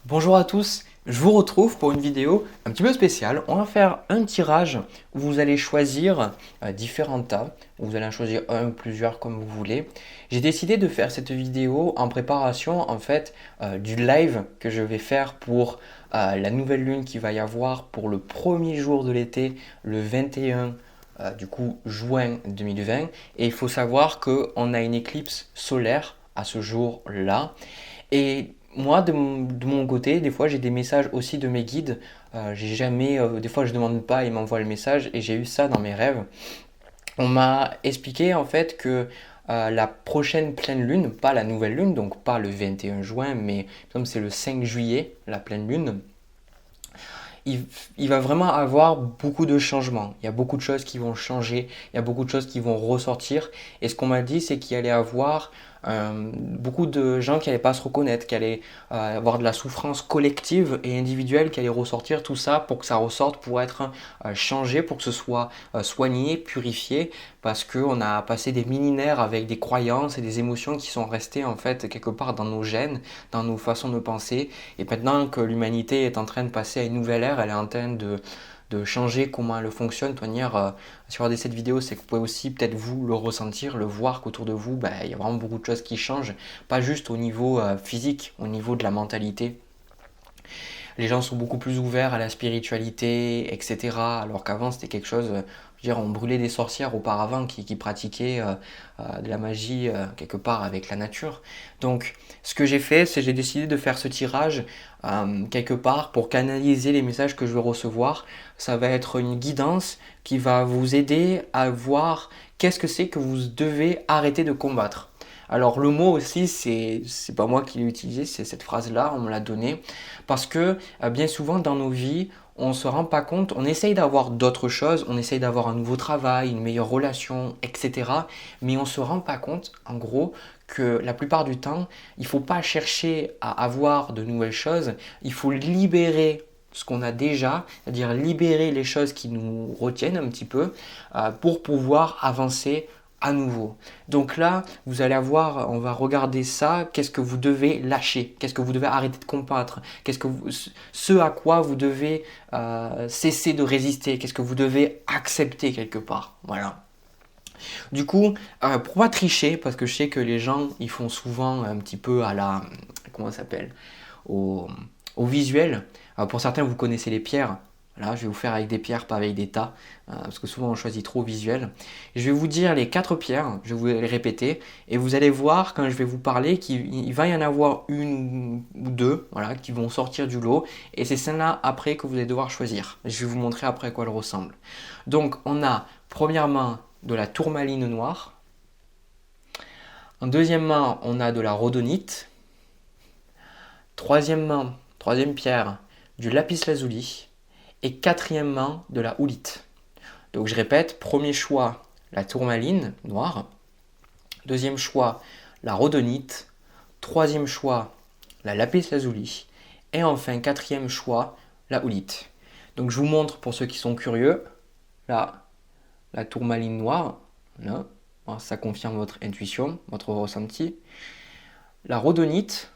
Bonjour à tous, je vous retrouve pour une vidéo un petit peu spéciale. On va faire un tirage où vous allez choisir différents tas. Vous allez en choisir un ou plusieurs comme vous voulez. J'ai décidé de faire cette vidéo en préparation du live que je vais faire pour la nouvelle lune qui va y avoir pour le premier jour de l'été, le 21 juin 2020. Et il faut savoir qu'on a une éclipse solaire à ce jour-là. Et moi, de mon côté, des fois, j'ai des messages aussi de mes guides. J'ai jamais, des fois, je demande pas, ils m'envoient le message et j'ai eu ça dans mes rêves. On m'a expliqué en fait que la prochaine pleine lune, pas la nouvelle lune, donc pas le 21 juin, mais comme c'est le 5 juillet, la pleine lune, il, il va vraiment avoir beaucoup de changements. Il y a beaucoup de choses qui vont changer, il y a beaucoup de choses qui vont ressortir. Et ce qu'on m'a dit, c'est qu'il allait avoir beaucoup de gens qui n'allaient pas se reconnaître, qui allaient avoir de la souffrance collective et individuelle, qui allait ressortir tout ça pour que ça ressorte, pour être changé, pour que ce soit soigné, purifié, parce qu'on a passé des millénaires avec des croyances et des émotions qui sont restées en fait quelque part dans nos gènes, dans nos façons de penser. Et maintenant que l'humanité est en train de passer à une nouvelle ère, elle est en train de changer comment elle fonctionne. De toute manière, si vous regardez cette vidéo, c'est que vous pouvez aussi peut-être vous le ressentir, le voir qu'autour de vous, il y a vraiment beaucoup de choses qui changent, pas juste au niveau physique, au niveau de la mentalité. Les gens sont beaucoup plus ouverts à la spiritualité, etc. Alors qu'avant, c'était quelque chose, je veux dire, on brûlait des sorcières auparavant qui pratiquaient de la magie quelque part avec la nature. Donc, ce que j'ai fait, c'est j'ai décidé de faire ce tirage quelque part pour canaliser les messages que je vais recevoir. Ça va être une guidance qui va vous aider à voir qu'est-ce que c'est que vous devez arrêter de combattre. Alors le mot aussi, c'est pas moi qui l'ai utilisé, c'est cette phrase-là, on me l'a donnée, parce que bien souvent dans nos vies, on ne se rend pas compte, on essaye d'avoir d'autres choses, on essaye d'avoir un nouveau travail, une meilleure relation, etc. Mais on ne se rend pas compte, en gros, que la plupart du temps, il ne faut pas chercher à avoir de nouvelles choses, il faut libérer ce qu'on a déjà, c'est-à-dire libérer les choses qui nous retiennent un petit peu pour pouvoir avancer à nouveau. Donc là, vous allez avoir, on va regarder ça, qu'est-ce que vous devez lâcher, qu'est-ce que vous devez arrêter de combattre, ce à quoi vous devez cesser de résister, qu'est-ce que vous devez accepter quelque part. Voilà. Du coup, pour pas tricher, parce que je sais que les gens, ils font souvent un petit peu à la, comment ça s'appelle, au, au visuel. Pour certains, vous connaissez les pierres. Là, je vais vous faire avec des pierres, pas avec des tas, parce que souvent on choisit trop visuel. Je vais vous dire les 4 pierres, je vais vous les répéter, et vous allez voir quand je vais vous parler qu'il va y en avoir une ou deux, voilà, qui vont sortir du lot, et c'est celle-là après que vous allez devoir choisir. Je vais vous montrer après à quoi elle ressemble. Donc, on a premièrement de la tourmaline noire. En deuxièmement, on a de la rhodonite. Troisièmement, troisième pierre, du lapis lazuli. Et quatrièmement, de la houlite. Donc je répète, premier choix, la tourmaline noire. Deuxième choix, la rhodonite. Troisième choix, la lapis lazuli. Et enfin, quatrième choix, la houlite. Donc je vous montre pour ceux qui sont curieux, là, la tourmaline noire, là, ça confirme votre intuition, votre ressenti. La rhodonite,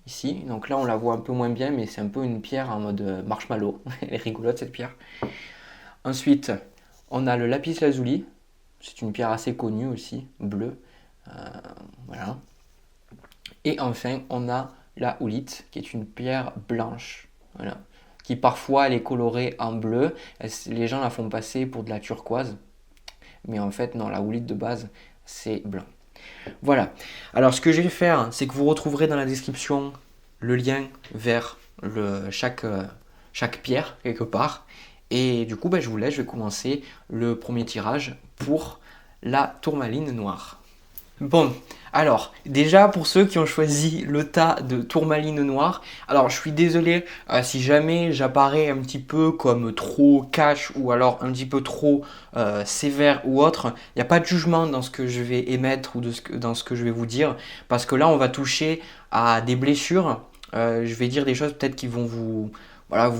ici, donc là on la voit un peu moins bien, mais c'est un peu une pierre en mode marshmallow. Elle est rigolote cette pierre. Ensuite, on a le lapis lazuli, c'est une pierre assez connue aussi, bleue. Voilà. Et enfin, on a la houlite, qui est une pierre blanche. Voilà. Qui parfois elle est colorée en bleu. Les gens la font passer pour de la turquoise. Mais en fait, non, la houlite de base, c'est blanc. Voilà. Alors, ce que je vais faire, c'est que vous retrouverez dans la description le lien vers chaque pierre, quelque part. Et du coup, je vous laisse, je vais commencer le premier tirage pour la tourmaline noire. Bon, alors, déjà pour ceux qui ont choisi le tas de tourmaline noire, alors je suis désolé si jamais j'apparais un petit peu comme trop cash ou alors un petit peu trop sévère ou autre, il n'y a pas de jugement dans ce que je vais émettre ou dans ce que je vais vous dire, parce que là on va toucher à des blessures, je vais dire des choses peut-être qui vont vous... Voilà,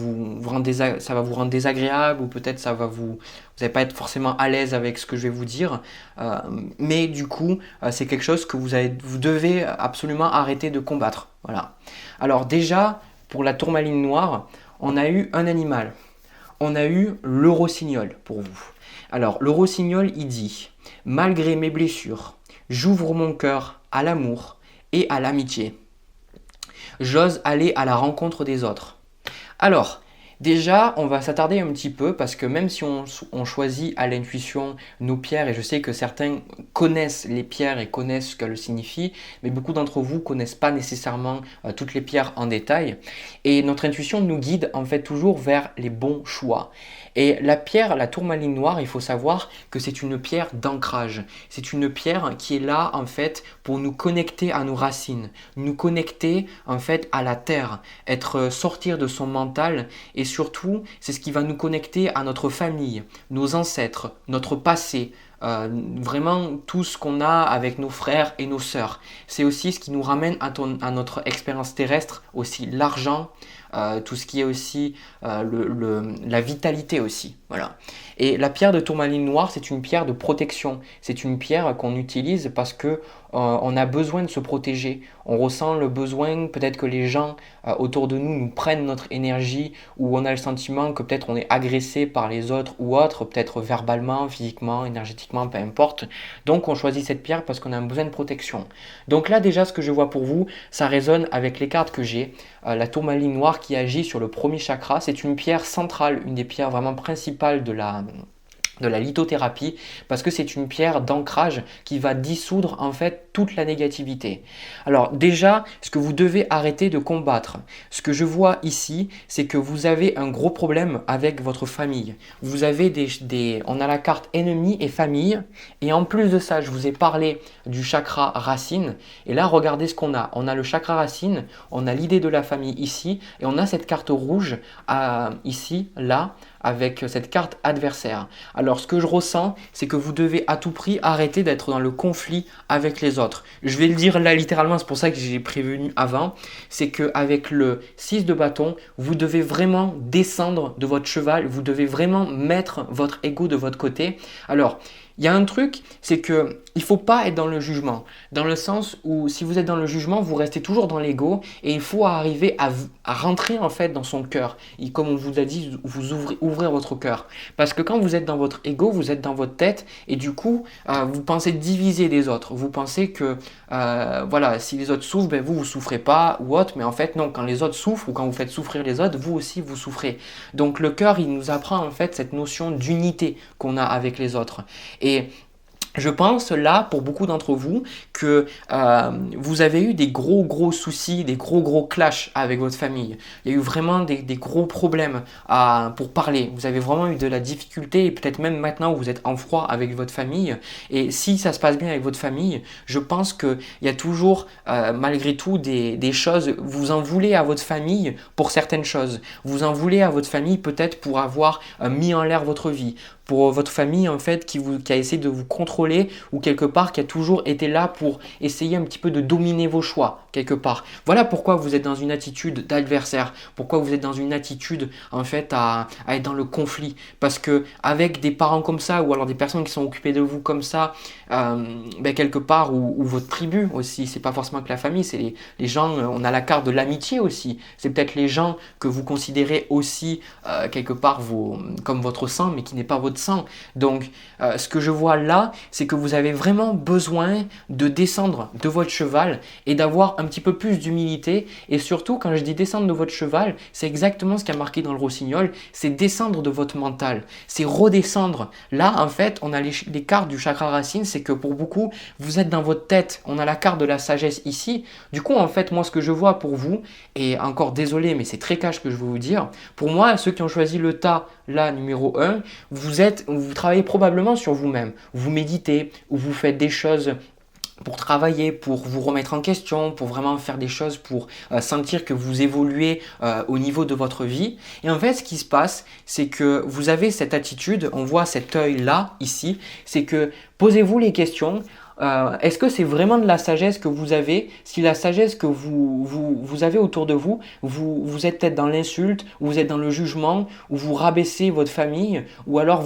ça va vous rendre désagréable ou peut-être vous n'allez pas être forcément à l'aise avec ce que je vais vous dire. Mais du coup, c'est quelque chose que vous devez absolument arrêter de combattre. Voilà. Alors déjà, pour la tourmaline noire, on a eu un animal. On a eu le rossignol pour vous. Alors, le rossignol, il dit « Malgré mes blessures, j'ouvre mon cœur à l'amour et à l'amitié. J'ose aller à la rencontre des autres. » Alors, déjà, on va s'attarder un petit peu parce que même si on choisit à l'intuition nos pierres, et je sais que certains connaissent les pierres et connaissent ce qu'elles signifient, mais beaucoup d'entre vous ne connaissent pas nécessairement toutes les pierres en détail. Et notre intuition nous guide en fait toujours vers les bons choix. Et la pierre, la tourmaline noire, il faut savoir que c'est une pierre d'ancrage. C'est une pierre qui est là en fait pour nous connecter à nos racines, nous connecter en fait à la terre, sortir de son mental et surtout c'est ce qui va nous connecter à notre famille, nos ancêtres, notre passé. Vraiment tout ce qu'on a avec nos frères et nos sœurs. C'est aussi ce qui nous ramène à notre expérience terrestre, aussi l'argent, tout ce qui est aussi la vitalité aussi. Voilà. Et la pierre de tourmaline noire, c'est une pierre de protection. C'est une pierre qu'on utilise parce que on a besoin de se protéger. On ressent le besoin, peut-être que les gens autour de nous prennent notre énergie ou on a le sentiment que peut-être on est agressé par les autres ou autres, peut-être verbalement, physiquement, énergétiquement, peu importe. Donc on choisit cette pierre parce qu'on a un besoin de protection. Donc là déjà ce que je vois pour vous, ça résonne avec les cartes que j'ai. La tourmaline noire qui agit sur le premier chakra, c'est une pierre centrale, une des pierres vraiment principales de la lithothérapie parce que c'est une pierre d'ancrage qui va dissoudre en fait toute la négativité. Alors déjà, ce que vous devez arrêter de combattre, ce que je vois ici, c'est que vous avez un gros problème avec votre famille. Vous avez on a la carte ennemi et famille et en plus de ça, je vous ai parlé du chakra racine et là regardez ce qu'on a. On a le chakra racine, on a l'idée de la famille ici et on a cette carte rouge ici, là, avec cette carte adversaire. Alors ce que je ressens, c'est que vous devez à tout prix arrêter d'être dans le conflit avec les autres. Je vais le dire là littéralement, c'est pour ça que j'ai prévenu avant, c'est qu'avec le 6 de bâton, vous devez vraiment descendre de votre cheval, vous devez vraiment mettre votre ego de votre côté. Alors, il y a un truc, c'est que il ne faut pas être dans le jugement, dans le sens où si vous êtes dans le jugement, vous restez toujours dans l'ego et il faut arriver à rentrer en fait dans son cœur. Et comme on vous a dit, vous ouvrez votre cœur. Parce que quand vous êtes dans votre ego, vous êtes dans votre tête et du coup, vous pensez diviser les autres. Vous pensez que voilà, si les autres souffrent, ben vous souffrez pas ou autre. Mais en fait, non, quand les autres souffrent ou quand vous faites souffrir les autres, vous aussi, vous souffrez. Donc le cœur, il nous apprend en fait cette notion d'unité qu'on a avec les autres. Et je pense là, pour beaucoup d'entre vous, que vous avez eu des gros soucis, des gros clashs avec votre famille. Il y a eu vraiment des gros problèmes pour parler. Vous avez vraiment eu de la difficulté et peut-être même maintenant vous êtes en froid avec votre famille. Et si ça se passe bien avec votre famille, je pense qu'il y a toujours malgré tout des choses, vous en voulez à votre famille pour certaines choses. Vous en voulez à votre famille peut-être pour avoir mis en l'air votre vie. Pour votre famille en fait qui a essayé de vous contrôler ou quelque part qui a toujours été là pour essayer un petit peu de dominer vos choix quelque part. Voilà pourquoi vous êtes dans une attitude d'adversaire, pourquoi vous êtes dans une attitude en fait à être dans le conflit. Parce que avec des parents comme ça ou alors des personnes qui sont occupées de vous comme ça, quelque part ou votre tribu aussi, c'est pas forcément que la famille, c'est les gens, on a la carte de l'amitié aussi. C'est peut-être les gens que vous considérez aussi quelque part comme votre sang mais qui n'est pas votre sang. Donc ce que je vois là, c'est que vous avez vraiment besoin de descendre de votre cheval et d'avoir un petit peu plus d'humilité. Et surtout, quand je dis descendre de votre cheval, c'est exactement ce qui a marqué dans le rossignol, c'est descendre de votre mental, c'est redescendre. Là, en fait, on a les cartes du chakra racine, c'est que pour beaucoup, vous êtes dans votre tête. On a la carte de la sagesse ici. Du coup, en fait, moi, ce que je vois pour vous, et encore désolé, mais c'est très cash que je veux vous dire, pour moi, ceux qui ont choisi le tas, là, numéro 1, vous travaillez probablement sur vous-même. Vous méditez ou vous faites des choses pour travailler, pour vous remettre en question, pour vraiment faire des choses, pour sentir que vous évoluez au niveau de votre vie. Et en fait, ce qui se passe, c'est que vous avez cette attitude, on voit cet œil-là, ici, c'est que posez-vous les questions, Est-ce que c'est vraiment de la sagesse que vous avez? Si la sagesse que vous avez autour de vous, vous êtes peut-être dans l'insulte, vous êtes dans le jugement, ou vous rabaissez votre famille, ou alors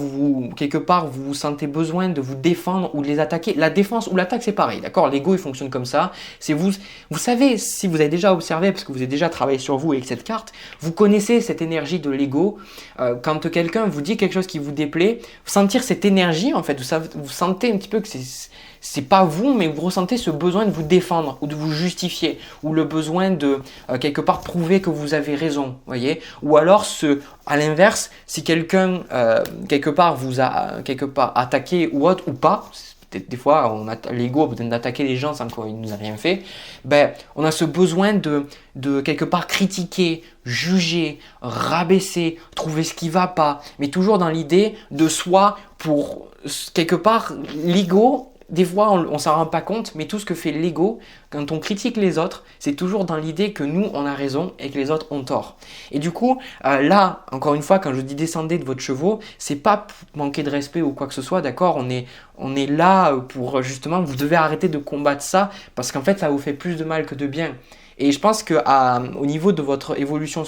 quelque part vous vous sentez besoin de vous défendre ou de les attaquer. La défense ou l'attaque c'est pareil, d'accord? L'ego il fonctionne comme ça. C'est vous savez, si vous avez déjà observé, parce que vous avez déjà travaillé sur vous avec cette carte, vous connaissez cette énergie de l'ego. Quand quelqu'un vous dit quelque chose qui vous déplaît, sentir cette énergie en fait, vous sentez un petit peu que c'est pas vous, mais vous ressentez ce besoin de vous défendre ou de vous justifier, ou le besoin de quelque part prouver que vous avez raison, voyez. Ou alors à l'inverse, si quelqu'un quelque part vous a quelque part attaqué ou autre ou pas, peut-être des fois l'ego a besoin d'attaquer les gens sans qu'il nous a rien fait, ben on a ce besoin de quelque part critiquer, juger, rabaisser, trouver ce qui va pas, mais toujours dans l'idée de soi pour quelque part l'ego. Des fois, on s'en rend pas compte, mais tout ce que fait l'ego, quand on critique les autres, c'est toujours dans l'idée que nous, on a raison et que les autres ont tort. Et du coup, là, encore une fois, quand je dis descendez de votre chevaux, c'est pas manquer de respect ou quoi que ce soit, d'accord? On est là pour justement, vous devez arrêter de combattre ça parce qu'en fait, ça vous fait plus de mal que de bien. Et je pense qu'au niveau de votre évolution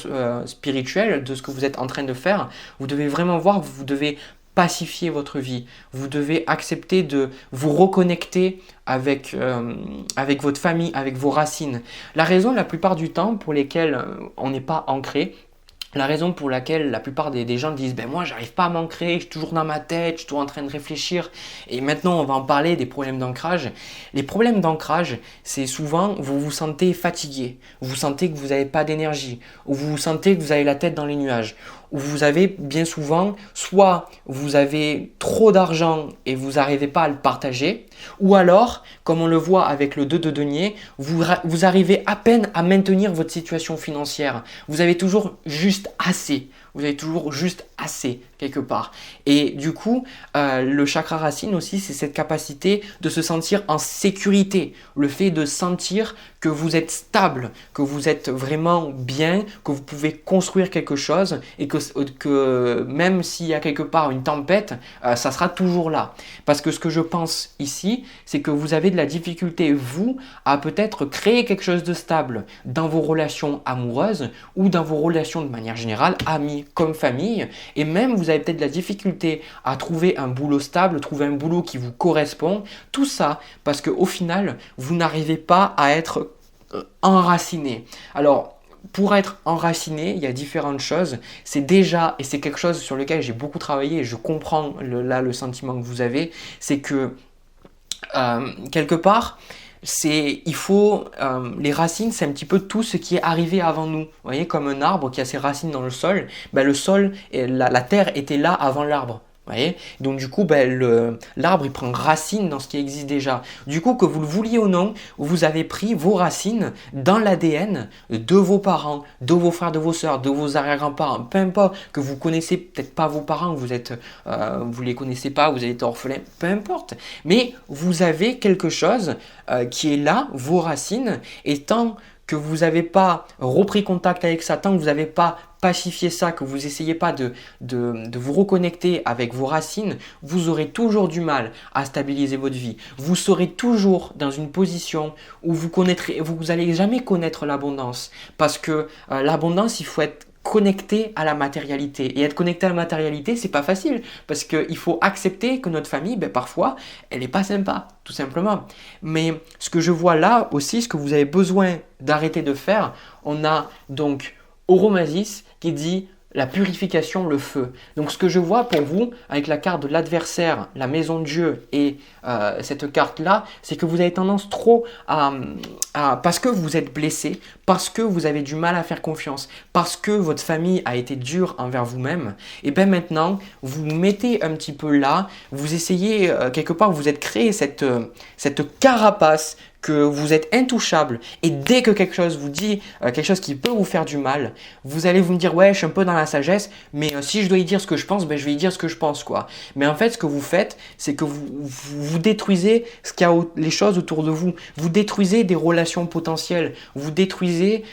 spirituelle, de ce que vous êtes en train de faire, vous devez vraiment voir que vous devez pacifier votre vie. Vous devez accepter de vous reconnecter avec votre famille, avec vos racines. La raison la plupart du temps pour lesquelles on n'est pas ancré, la raison pour laquelle la plupart des gens disent ben moi j'arrive pas à m'ancrer, je suis toujours dans ma tête, je suis toujours en train de réfléchir. Et maintenant on va en parler des problèmes d'ancrage. Les problèmes d'ancrage, c'est souvent vous vous sentez fatigué, vous sentez que vous n'avez pas d'énergie, ou vous sentez que vous avez la tête dans les nuages, ou vous avez bien souvent, soit vous avez trop d'argent et vous n'arrivez pas à le partager, ou alors, comme on le voit avec le 2 de denier, vous arrivez à peine à maintenir votre situation financière. Vous avez toujours juste assez. Vous avez toujours juste assez quelque part. Et du coup, le chakra racine aussi, c'est cette capacité de se sentir en sécurité. Le fait de sentir que vous êtes stable, que vous êtes vraiment bien, que vous pouvez construire quelque chose et que même s'il y a quelque part une tempête, ça sera toujours là. Parce que ce que je pense ici, c'est que vous avez de la difficulté, vous, à peut-être créer quelque chose de stable dans vos relations amoureuses ou dans vos relations de manière générale, amis comme famille, et même vous avez peut-être de la difficulté à trouver un boulot stable, trouver un boulot qui vous correspond, tout ça parce qu'au final, vous n'arrivez pas à être enraciné. Alors, pour être enraciné, il y a différentes choses. C'est déjà, et c'est quelque chose sur lequel j'ai beaucoup travaillé, et je comprends le sentiment que vous avez, c'est que quelque part, les racines, c'est un petit peu tout ce qui est arrivé avant nous. Vous voyez, comme un arbre qui a ses racines dans le sol, ben le sol, la terre était là avant l'arbre. Vous voyez? Donc du coup, l'arbre il prend racine dans ce qui existe déjà. Du coup, que vous le vouliez ou non, vous avez pris vos racines dans l'ADN de vos parents, de vos frères, de vos sœurs, de vos arrière-grands-parents. Peu importe que vous connaissez peut-être pas vos parents, vous les connaissez pas, vous avez été orphelin, peu importe. Mais vous avez quelque chose qui est là, vos racines, et tant que vous n'avez pas repris contact avec ça, tant que vous n'avez pas pacifié ça, que vous n'essayez pas de vous reconnecter avec vos racines, vous aurez toujours du mal à stabiliser votre vie. Vous serez toujours dans une position où vous n'allez jamais connaître l'abondance. Parce que l'abondance, il faut être connecté à la matérialité. Et être connecté à la matérialité, c'est pas facile parce qu'il faut accepter que notre famille, parfois, elle n'est pas sympa, tout simplement. Mais ce que je vois là aussi, ce que vous avez besoin d'arrêter de faire, on a donc Oromasis qui dit la purification, le feu. Donc ce que je vois pour vous, avec la carte de l'adversaire, la maison de Dieu et cette carte-là, c'est que vous avez tendance trop parce que vous êtes blessé, parce que vous avez du mal à faire confiance, parce que votre famille a été dure envers vous-même, et bien maintenant, vous vous mettez un petit peu là, vous essayez, quelque part, vous êtes créé cette carapace que vous êtes intouchable et dès que quelque chose vous dit, quelque chose qui peut vous faire du mal, vous allez vous me dire ouais je suis un peu dans la sagesse, mais si je dois y dire ce que je pense, ben, je vais y dire ce que je pense quoi. Mais en fait ce que vous faites, c'est que vous détruisez ce qu'il y a les choses autour de vous, vous détruisez des relations potentielles, vous détruisez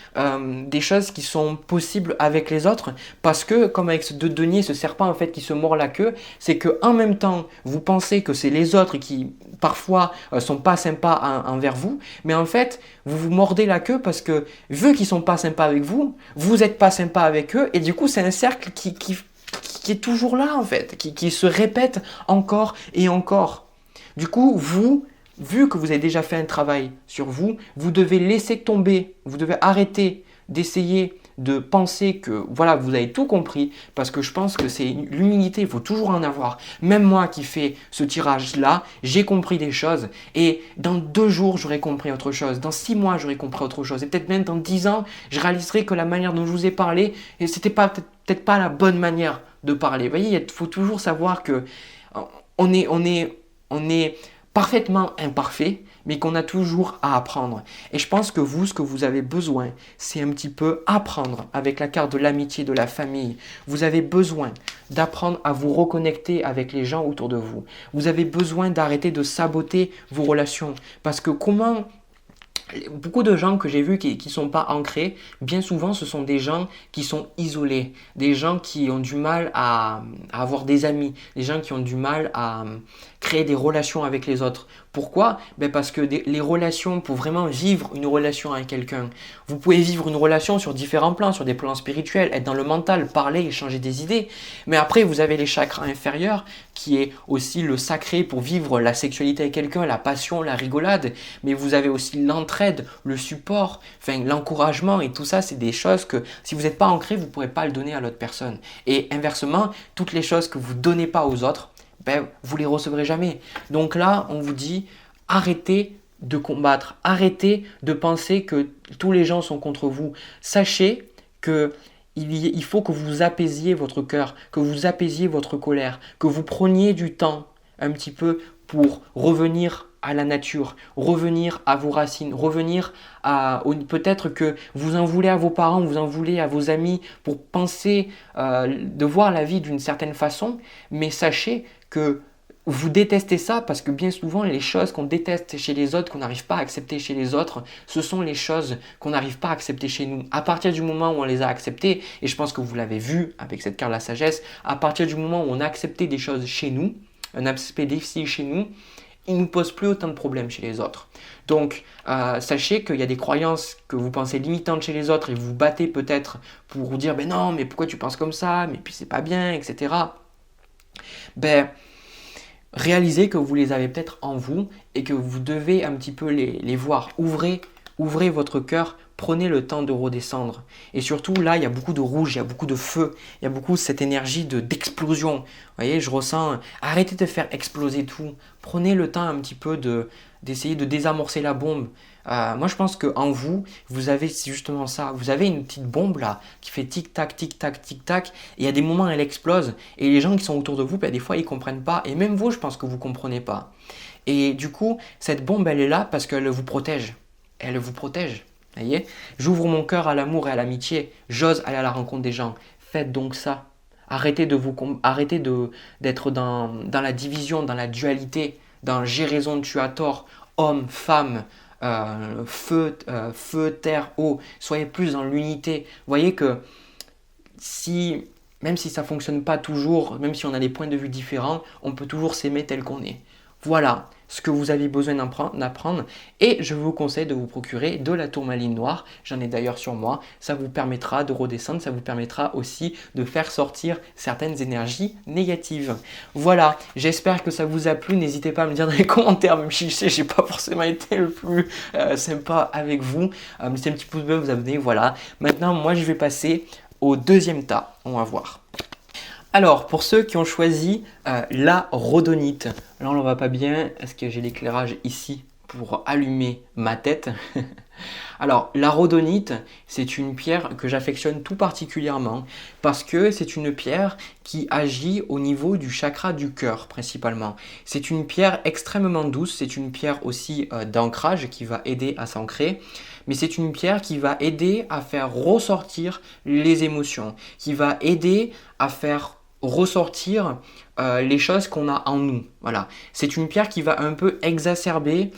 des choses qui sont possibles avec les autres, parce que comme avec ce deux deniers, ce serpent en fait qui se mord la queue, c'est que en même temps vous pensez que c'est les autres qui parfois sont pas sympas envers vous, mais en fait vous vous mordez la queue parce que vu qu'ils sont pas sympas avec vous, vous n'êtes pas sympa avec eux, et du coup c'est un cercle qui est toujours là en fait, qui se répète encore et encore. Du coup, vous, vu que vous avez déjà fait un travail sur vous, vous devez laisser tomber, vous devez arrêter d'essayer de penser que voilà, vous avez tout compris, parce que je pense que c'est l'humilité, il faut toujours en avoir. Même moi qui fais ce tirage-là, j'ai compris des choses, et dans 2 jours, j'aurai compris autre chose, dans 6 mois, j'aurai compris autre chose, et peut-être même dans 10 ans, je réaliserai que la manière dont je vous ai parlé, et c'était peut-être pas la bonne manière de parler. Vous voyez, il faut toujours savoir que on est parfaitement imparfait, mais qu'on a toujours à apprendre. Et je pense que vous, ce que vous avez besoin, c'est un petit peu apprendre avec la carte de l'amitié, de la famille. Vous avez besoin d'apprendre à vous reconnecter avec les gens autour de vous. Vous avez besoin d'arrêter de saboter vos relations. Parce que beaucoup de gens que j'ai vus qui ne sont pas ancrés, bien souvent ce sont des gens qui sont isolés, des gens qui ont du mal à avoir des amis, des gens qui ont du mal à créer des relations avec les autres. Pourquoi? Parce que les relations, pour vraiment vivre une relation avec quelqu'un, vous pouvez vivre une relation sur différents plans, sur des plans spirituels, être dans le mental, parler, échanger des idées, mais après vous avez les chakras inférieurs qui est aussi le sacré pour vivre la sexualité avec quelqu'un, la passion, la rigolade, mais vous avez aussi l'entraide, le support, enfin l'encouragement, et tout ça c'est des choses que si vous n'êtes pas ancré, vous ne pourrez pas le donner à l'autre personne. Et inversement, toutes les choses que vous ne donnez pas aux autres, vous les recevrez jamais. Donc là, on vous dit, arrêtez de combattre, arrêtez de penser que tous les gens sont contre vous. Sachez que il faut que vous apaisiez votre cœur, que vous apaisiez votre colère, que vous preniez du temps un petit peu pour revenir à la nature, revenir à vos racines, revenir à peut-être que vous en voulez à vos parents, vous en voulez à vos amis pour penser de voir la vie d'une certaine façon, mais sachez que vous détestez ça parce que bien souvent les choses qu'on déteste chez les autres, qu'on n'arrive pas à accepter chez les autres, ce sont les choses qu'on n'arrive pas à accepter chez nous. À partir du moment où on les a acceptées, et je pense que vous l'avez vu avec cette carte de la sagesse, à partir du moment où on a accepté des choses chez nous, un aspect difficile chez nous, il ne nous pose plus autant de problèmes chez les autres. Donc, sachez qu'il y a des croyances que vous pensez limitantes chez les autres et vous vous battez peut-être pour vous dire « non, mais pourquoi tu penses comme ça? Mais puis c'est pas bien, etc. » Réalisez que vous les avez peut-être en vous et que vous devez un petit peu les voir. Ouvrez votre cœur, prenez le temps de redescendre. Et surtout, là, il y a beaucoup de rouge, il y a beaucoup de feu, il y a beaucoup cette énergie d'explosion. Vous voyez, je ressens, arrêtez de faire exploser tout. Prenez le temps un petit peu d'essayer de désamorcer la bombe. Moi, je pense qu'en vous, vous avez justement ça. Vous avez une petite bombe là qui fait tic-tac, tic-tac, tic-tac. Et il y a des moments où elle explose. Et les gens qui sont autour de vous, des fois, ils ne comprennent pas. Et même vous, je pense que vous ne comprenez pas. Et du coup, cette bombe, elle est là parce qu'elle vous protège. Elle vous protège. Voyez, j'ouvre mon cœur à l'amour et à l'amitié. J'ose aller à la rencontre des gens. Faites donc ça. Arrêtez d'être dans la division, dans la dualité, dans j'ai raison, tu as tort, homme, femme, feu, terre, eau. Soyez plus dans l'unité. Voyez que même si ça ne fonctionne pas toujours, même si on a des points de vue différents, on peut toujours s'aimer tel qu'on est. Voilà ce que vous avez besoin d'apprendre, et je vous conseille de vous procurer de la tourmaline noire. J'en ai d'ailleurs sur moi. Ça vous permettra de redescendre, ça vous permettra aussi de faire sortir certaines énergies négatives. Voilà, j'espère que ça vous a plu. N'hésitez pas à me dire dans les commentaires, même si je sais que j'ai pas forcément été le plus sympa avec vous. Mettez un petit pouce bleu, vous abonnez, voilà. Maintenant, moi je vais passer au deuxième tas. On va voir. Alors, pour ceux qui ont choisi la rhodonite, là on ne voit pas bien, est-ce que j'ai l'éclairage ici pour allumer ma tête? Alors, la rhodonite, c'est une pierre que j'affectionne tout particulièrement parce que c'est une pierre qui agit au niveau du chakra du cœur principalement. C'est une pierre extrêmement douce, c'est une pierre aussi d'ancrage qui va aider à s'ancrer, mais c'est une pierre qui va aider à faire ressortir les émotions, qui va aider à faire ressortir les choses qu'on a en nous. Voilà. C'est une pierre qui va un peu exacerber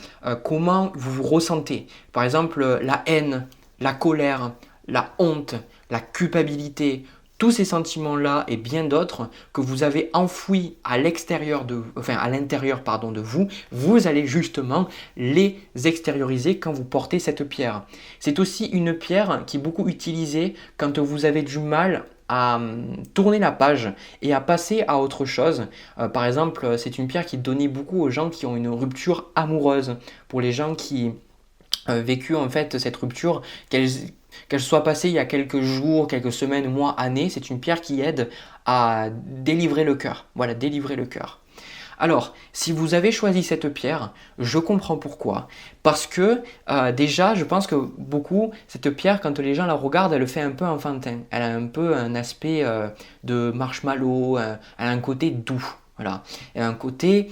comment vous vous ressentez. Par exemple, la haine, la colère, la honte, la culpabilité, tous ces sentiments-là et bien d'autres que vous avez enfouis à l'extérieur à l'intérieur pardon, de vous, vous allez justement les extérioriser quand vous portez cette pierre. C'est aussi une pierre qui est beaucoup utilisée quand vous avez du mal à tourner la page et à passer à autre chose. Par exemple, c'est une pierre qui est donnée beaucoup aux gens qui ont une rupture amoureuse, pour les gens qui vécu en fait cette rupture, qu'elle soit passée il y a quelques jours, quelques semaines, mois, années, c'est une pierre qui aide à délivrer le cœur. Voilà, délivrer le cœur. Alors, si vous avez choisi cette pierre, je comprends pourquoi. Parce que déjà, je pense que beaucoup, cette pierre, quand les gens la regardent, elle fait un peu enfantin. Elle a un peu un aspect de marshmallow, elle a un côté doux. Voilà. Elle a un côté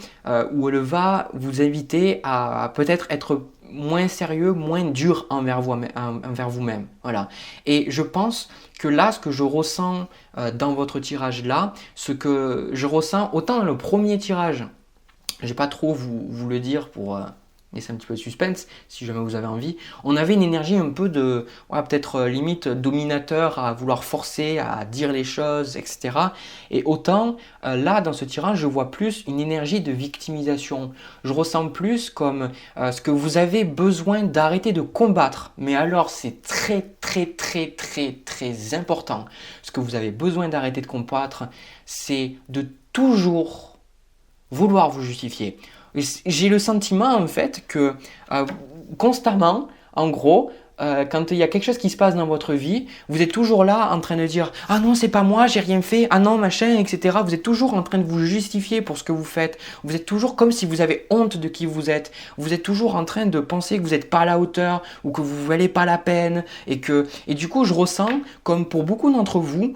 où elle va vous inviter à peut-être être moins sérieux, moins dur envers vous-même. Voilà. Et je pense que là, ce que je ressens dans votre tirage là, ce que je ressens autant dans le premier tirage, je ne vais pas trop vous le dire pour laisser un petit peu de suspense, si jamais vous avez envie. On avait une énergie un peu de, peut-être limite dominateur, à vouloir forcer, à dire les choses, etc. Et autant, là, dans ce tirage, je vois plus une énergie de victimisation. Je ressens plus comme ce que vous avez besoin d'arrêter de combattre. Mais alors, c'est très, très, très, très, très important. Ce que vous avez besoin d'arrêter de combattre, c'est de toujours vouloir vous justifier. J'ai le sentiment en fait que constamment, en gros, quand il y a quelque chose qui se passe dans votre vie, vous êtes toujours là en train de dire « Ah non, c'est pas moi, j'ai rien fait, ah non, machin, etc. » Vous êtes toujours en train de vous justifier pour ce que vous faites. Vous êtes toujours comme si vous avez honte de qui vous êtes. Vous êtes toujours en train de penser que vous n'êtes pas à la hauteur ou que vous ne valez pas la peine. Et du coup, je ressens comme pour beaucoup d'entre vous,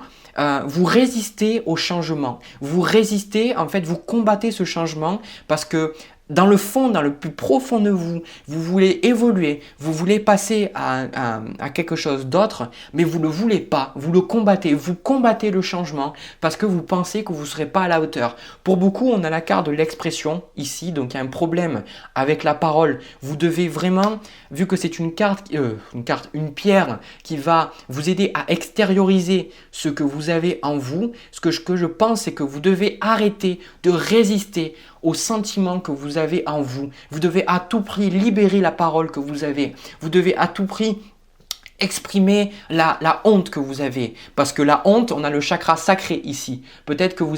vous résistez au changement. Vous résistez, en fait, vous combattez ce changement parce que dans le fond, dans le plus profond de vous, vous voulez évoluer, vous voulez passer à quelque chose d'autre, mais vous ne le voulez pas, vous le combattez, vous combattez le changement parce que vous pensez que vous ne serez pas à la hauteur. Pour beaucoup, on a la carte de l'expression ici, donc il y a un problème avec la parole. Vous devez vraiment, vu que c'est une pierre qui va vous aider à extérioriser ce que vous avez en vous, ce que je pense, c'est que vous devez arrêter de résister aux sentiments que vous avez en vous. Vous devez à tout prix libérer la parole que vous avez. Vous devez à tout prix exprimer la honte que vous avez. Parce que la honte, on a le chakra sacré ici. Peut-être que vous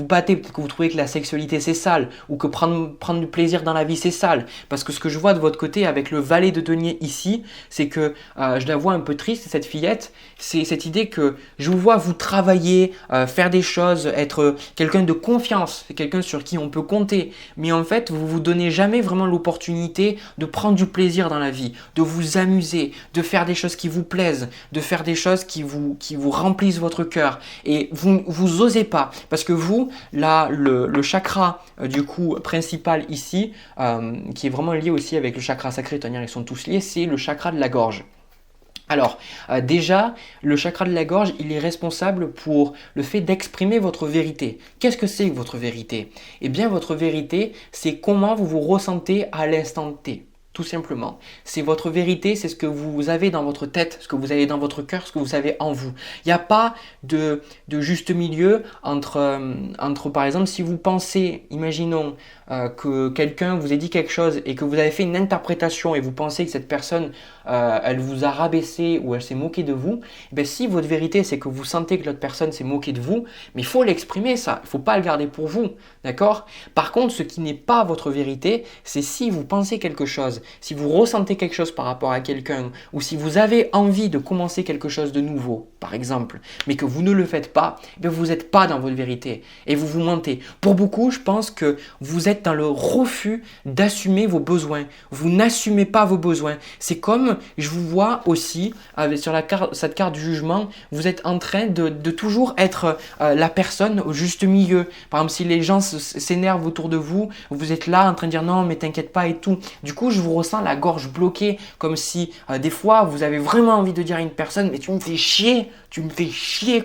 battez, peut-être que vous trouvez que la sexualité c'est sale, ou que prendre du plaisir dans la vie c'est sale. Parce que ce que je vois de votre côté avec le valet de denier ici, c'est que je la vois un peu triste, cette fillette. C'est cette idée que je vous vois vous travailler, faire des choses, être quelqu'un de confiance, quelqu'un sur qui on peut compter. Mais en fait, vous vous donnez jamais vraiment l'opportunité de prendre du plaisir dans la vie, de vous amuser, de faire des choses qui vous plaisent, de faire des choses qui vous remplissent votre cœur. Et vous osez pas, parce que vous, là, le chakra du coup principal ici, qui est vraiment lié aussi avec le chakra sacré, c'est-à-dire ils sont tous liés, c'est le chakra de la gorge. Alors, déjà, le chakra de la gorge, il est responsable pour le fait d'exprimer votre vérité. Qu'est-ce que c'est que votre vérité? Eh bien, votre vérité, c'est comment vous vous ressentez à l'instant T. Tout simplement. C'est votre vérité, c'est ce que vous avez dans votre tête, ce que vous avez dans votre cœur, ce que vous avez en vous. Il n'y a pas de juste milieu entre, par exemple, si vous pensez, imaginons que quelqu'un vous ait dit quelque chose et que vous avez fait une interprétation et vous pensez que cette personne elle vous a rabaissé ou elle s'est moquée de vous, ben, si votre vérité c'est que vous sentez que l'autre personne s'est moquée de vous, mais il faut l'exprimer ça, il ne faut pas le garder pour vous, d'accord? Par contre, ce qui n'est pas votre vérité, c'est si vous pensez quelque chose, si vous ressentez quelque chose par rapport à quelqu'un, ou si vous avez envie de commencer quelque chose de nouveau, par exemple, mais que vous ne le faites pas, ben vous n'êtes pas dans votre vérité et vous vous mentez. Pour beaucoup, je pense que vous êtes dans le refus d'assumer vos besoins. Vous n'assumez pas vos besoins. C'est comme, je vous vois aussi, sur cette carte du jugement, vous êtes en train de toujours être la personne au juste milieu. Par exemple, si les gens s'énervent autour de vous, vous êtes là en train de dire non, mais t'inquiète pas et tout. Du coup, je vous ressens la gorge bloquée, comme si des fois, vous avez vraiment envie de dire à une personne, mais tu me fais chier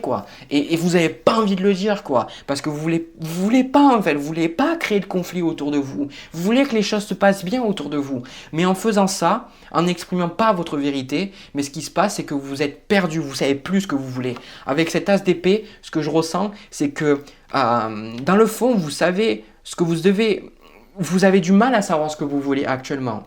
quoi. Et vous n'avez pas envie de le dire quoi, parce que vous voulez pas en fait, vous voulez pas créer de conflit autour de vous. Vous voulez que les choses se passent bien autour de vous. Mais en faisant ça, en n'exprimant pas votre vérité, mais ce qui se passe, c'est que vous êtes perdu, vous savez plus ce que vous voulez. Avec cet as d'épée, ce que je ressens, c'est que dans le fond, vous savez ce que vous devez. Vous avez du mal à savoir ce que vous voulez actuellement.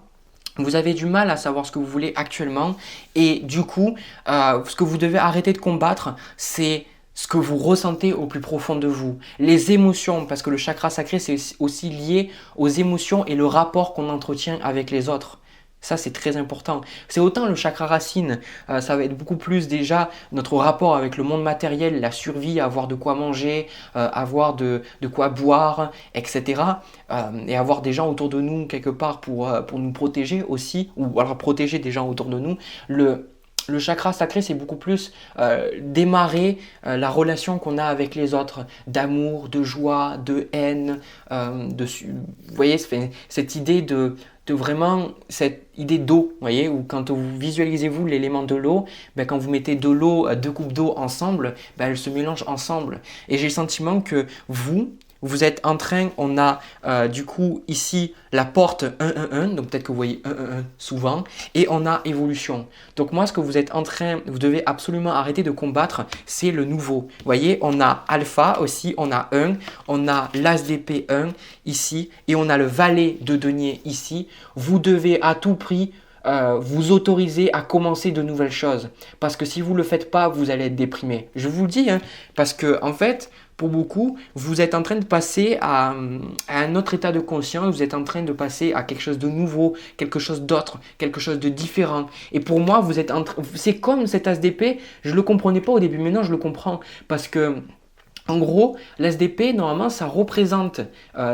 Vous avez du mal à savoir ce que vous voulez actuellement et du coup, ce que vous devez arrêter de combattre, c'est ce que vous ressentez au plus profond de vous. Les émotions, parce que le chakra sacré, c'est aussi lié aux émotions et le rapport qu'on entretient avec les autres. Ça, c'est très important. C'est autant le chakra racine, ça va être beaucoup plus déjà notre rapport avec le monde matériel, la survie, avoir de quoi manger, avoir de quoi boire, etc. Et avoir des gens autour de nous quelque part pour nous protéger aussi, ou alors protéger des gens autour de nous. Le chakra sacré, c'est beaucoup plus démarrer la relation qu'on a avec les autres, d'amour, de joie, de haine, vous voyez, cette idée de vraiment cette idée d'eau, vous voyez, où quand vous visualisez-vous l'élément de l'eau, ben, quand vous mettez de l'eau, deux coupes d'eau ensemble, ben, elles se mélangent ensemble. Et j'ai le sentiment que vous êtes en train, on a du coup ici la porte 111, donc peut-être que vous voyez 111 souvent, et on a évolution. Donc moi, ce que vous êtes en train, vous devez absolument arrêter de combattre, c'est le nouveau. Vous voyez, on a alpha aussi, on a 1, on a l'as d'épée 1 ici, et on a le valet de denier ici. Vous devez à tout prix vous autoriser à commencer de nouvelles choses. Parce que si vous ne le faites pas, vous allez être déprimé. Je vous le dis, hein, parce que en fait, pour beaucoup, vous êtes en train de passer à un autre état de conscience, vous êtes en train de passer à quelque chose de nouveau, quelque chose d'autre, quelque chose de différent. Et pour moi, c'est comme cet as d'épée, je ne le comprenais pas au début, maintenant je le comprends. Parce que en gros, l'SDP, normalement, ça représente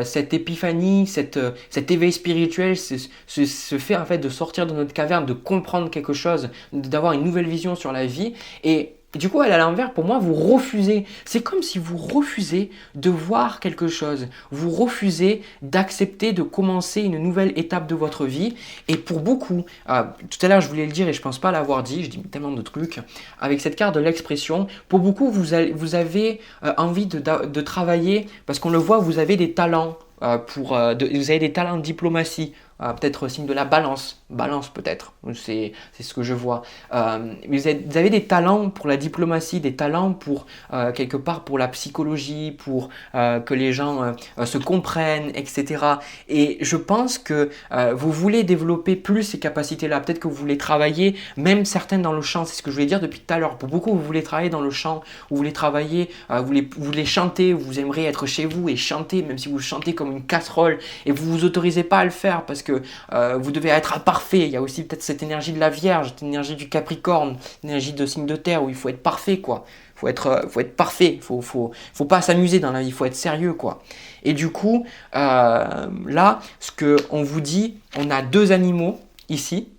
cette épiphanie, cet éveil spirituel, ce fait en fait de sortir de notre caverne, de comprendre quelque chose, d'avoir une nouvelle vision sur la vie. Et du coup, à l'envers, pour moi, vous refusez. C'est comme si vous refusez de voir quelque chose. Vous refusez d'accepter de commencer une nouvelle étape de votre vie. Et pour beaucoup, tout à l'heure, je voulais le dire et je ne pense pas l'avoir dit, je dis tellement de trucs, avec cette carte de l'expression, pour beaucoup, vous avez envie de travailler, parce qu'on le voit, vous avez des talents. Vous avez des talents de diplomatie, peut-être signe de la balance peut-être, c'est ce que je vois. Mais vous avez des talents pour la diplomatie, des talents pour quelque part pour la psychologie, pour que les gens se comprennent, etc. Et je pense que vous voulez développer plus ces capacités-là. Peut-être que vous voulez travailler, même certains dans le chant, c'est ce que je voulais dire depuis tout à l'heure. Pour beaucoup, vous voulez travailler dans le chant, vous voulez travailler, vous voulez chanter, vous aimeriez être chez vous et chanter, même si vous chantez comme une casserole et vous vous autorisez pas à le faire parce que vous devez être parfait. Il y a aussi peut-être cette énergie de la Vierge, cette énergie du Capricorne, l'énergie de signe de terre où il faut être parfait quoi. Faut être parfait, faut pas s'amuser dans la vie, il faut être sérieux quoi. Et du coup, là, ce que on vous dit, on a deux animaux ici,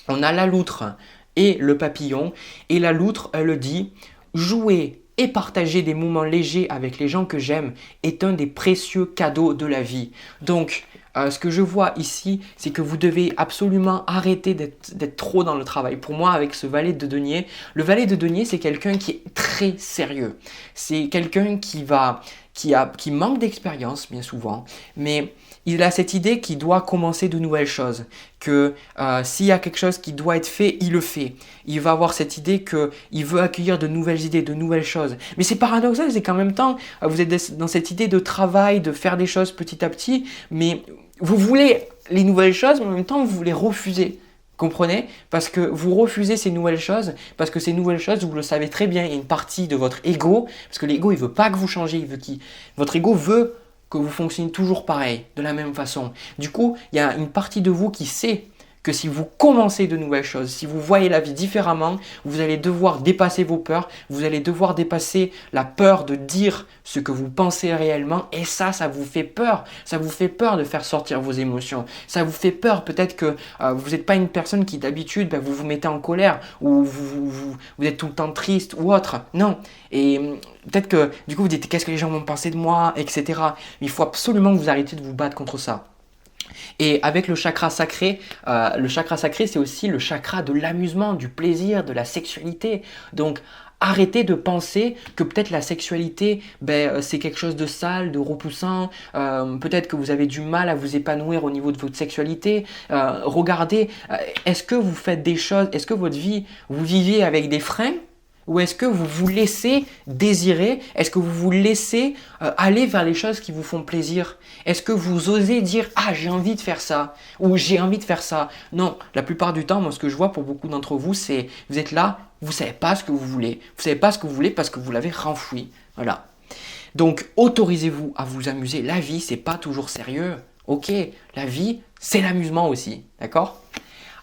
on a la loutre et le papillon, et la loutre, elle dit, jouer et partager des moments légers avec les gens que j'aime est un des précieux cadeaux de la vie. Donc, ce que je vois ici, c'est que vous devez absolument arrêter d'être trop dans le travail. Pour moi, avec ce valet de denier, le valet de denier, c'est quelqu'un qui est très sérieux. C'est quelqu'un qui manque d'expérience, bien souvent, mais il a cette idée qu'il doit commencer de nouvelles choses, que s'il y a quelque chose qui doit être fait, il le fait. Il va avoir cette idée qu'il veut accueillir de nouvelles idées, de nouvelles choses. Mais c'est paradoxal, c'est qu'en même temps, vous êtes dans cette idée de travail, de faire des choses petit à petit, mais vous voulez les nouvelles choses, mais en même temps, vous les refusez. Comprenez? Parce que vous refusez ces nouvelles choses, parce que ces nouvelles choses, vous le savez très bien, il y a une partie de votre ego, parce que l'ego, il veut pas que vous changiez, votre ego veut que vous fonctionnez toujours pareil, de la même façon. Du coup, il y a une partie de vous qui sait que si vous commencez de nouvelles choses, si vous voyez la vie différemment, vous allez devoir dépasser vos peurs, vous allez devoir dépasser la peur de dire ce que vous pensez réellement, et ça vous fait peur. Ça vous fait peur de faire sortir vos émotions. Ça vous fait peur peut-être que vous n'êtes pas une personne qui d'habitude, vous vous mettez en colère, ou vous êtes tout le temps triste ou autre. Non. Et peut-être que du coup vous dites qu'est-ce que les gens vont penser de moi, etc. Mais il faut absolument que vous arrêtiez de vous battre contre ça. Et avec le chakra sacré c'est aussi le chakra de l'amusement, du plaisir, de la sexualité. Donc arrêtez de penser que peut-être la sexualité, c'est quelque chose de sale, de repoussant. Peut-être que vous avez du mal à vous épanouir au niveau de votre sexualité. Regardez, est-ce que vous faites des choses, est-ce que votre vie, vous vivez avec des freins? Ou est-ce que vous vous laissez désirer? Est-ce que vous vous laissez aller vers les choses qui vous font plaisir? Est-ce que vous osez dire « Ah, j'ai envie de faire ça » ou « J'ai envie de faire ça ». Non, la plupart du temps, moi, ce que je vois pour beaucoup d'entre vous, c'est vous êtes là, vous ne savez pas ce que vous voulez. Vous ne savez pas ce que vous voulez parce que vous l'avez renfoui. Voilà. Donc, autorisez-vous à vous amuser. La vie, c'est pas toujours sérieux. Ok, la vie, c'est l'amusement aussi. D'accord?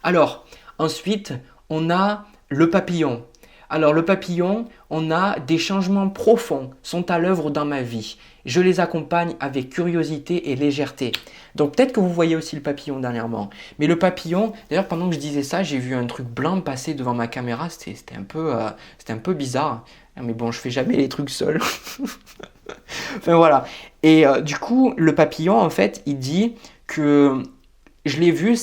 Alors, ensuite, on a le papillon. Alors le papillon, on a des changements profonds sont à l'œuvre dans ma vie. Je les accompagne avec curiosité et légèreté. Donc peut-être que vous voyez aussi le papillon dernièrement. Mais le papillon, d'ailleurs pendant que je disais ça, j'ai vu un truc blanc passer devant ma caméra. C'était un peu bizarre. Mais bon, je fais jamais les trucs seul. Enfin voilà. Et du coup, le papillon, en fait, il dit que je l'ai vu,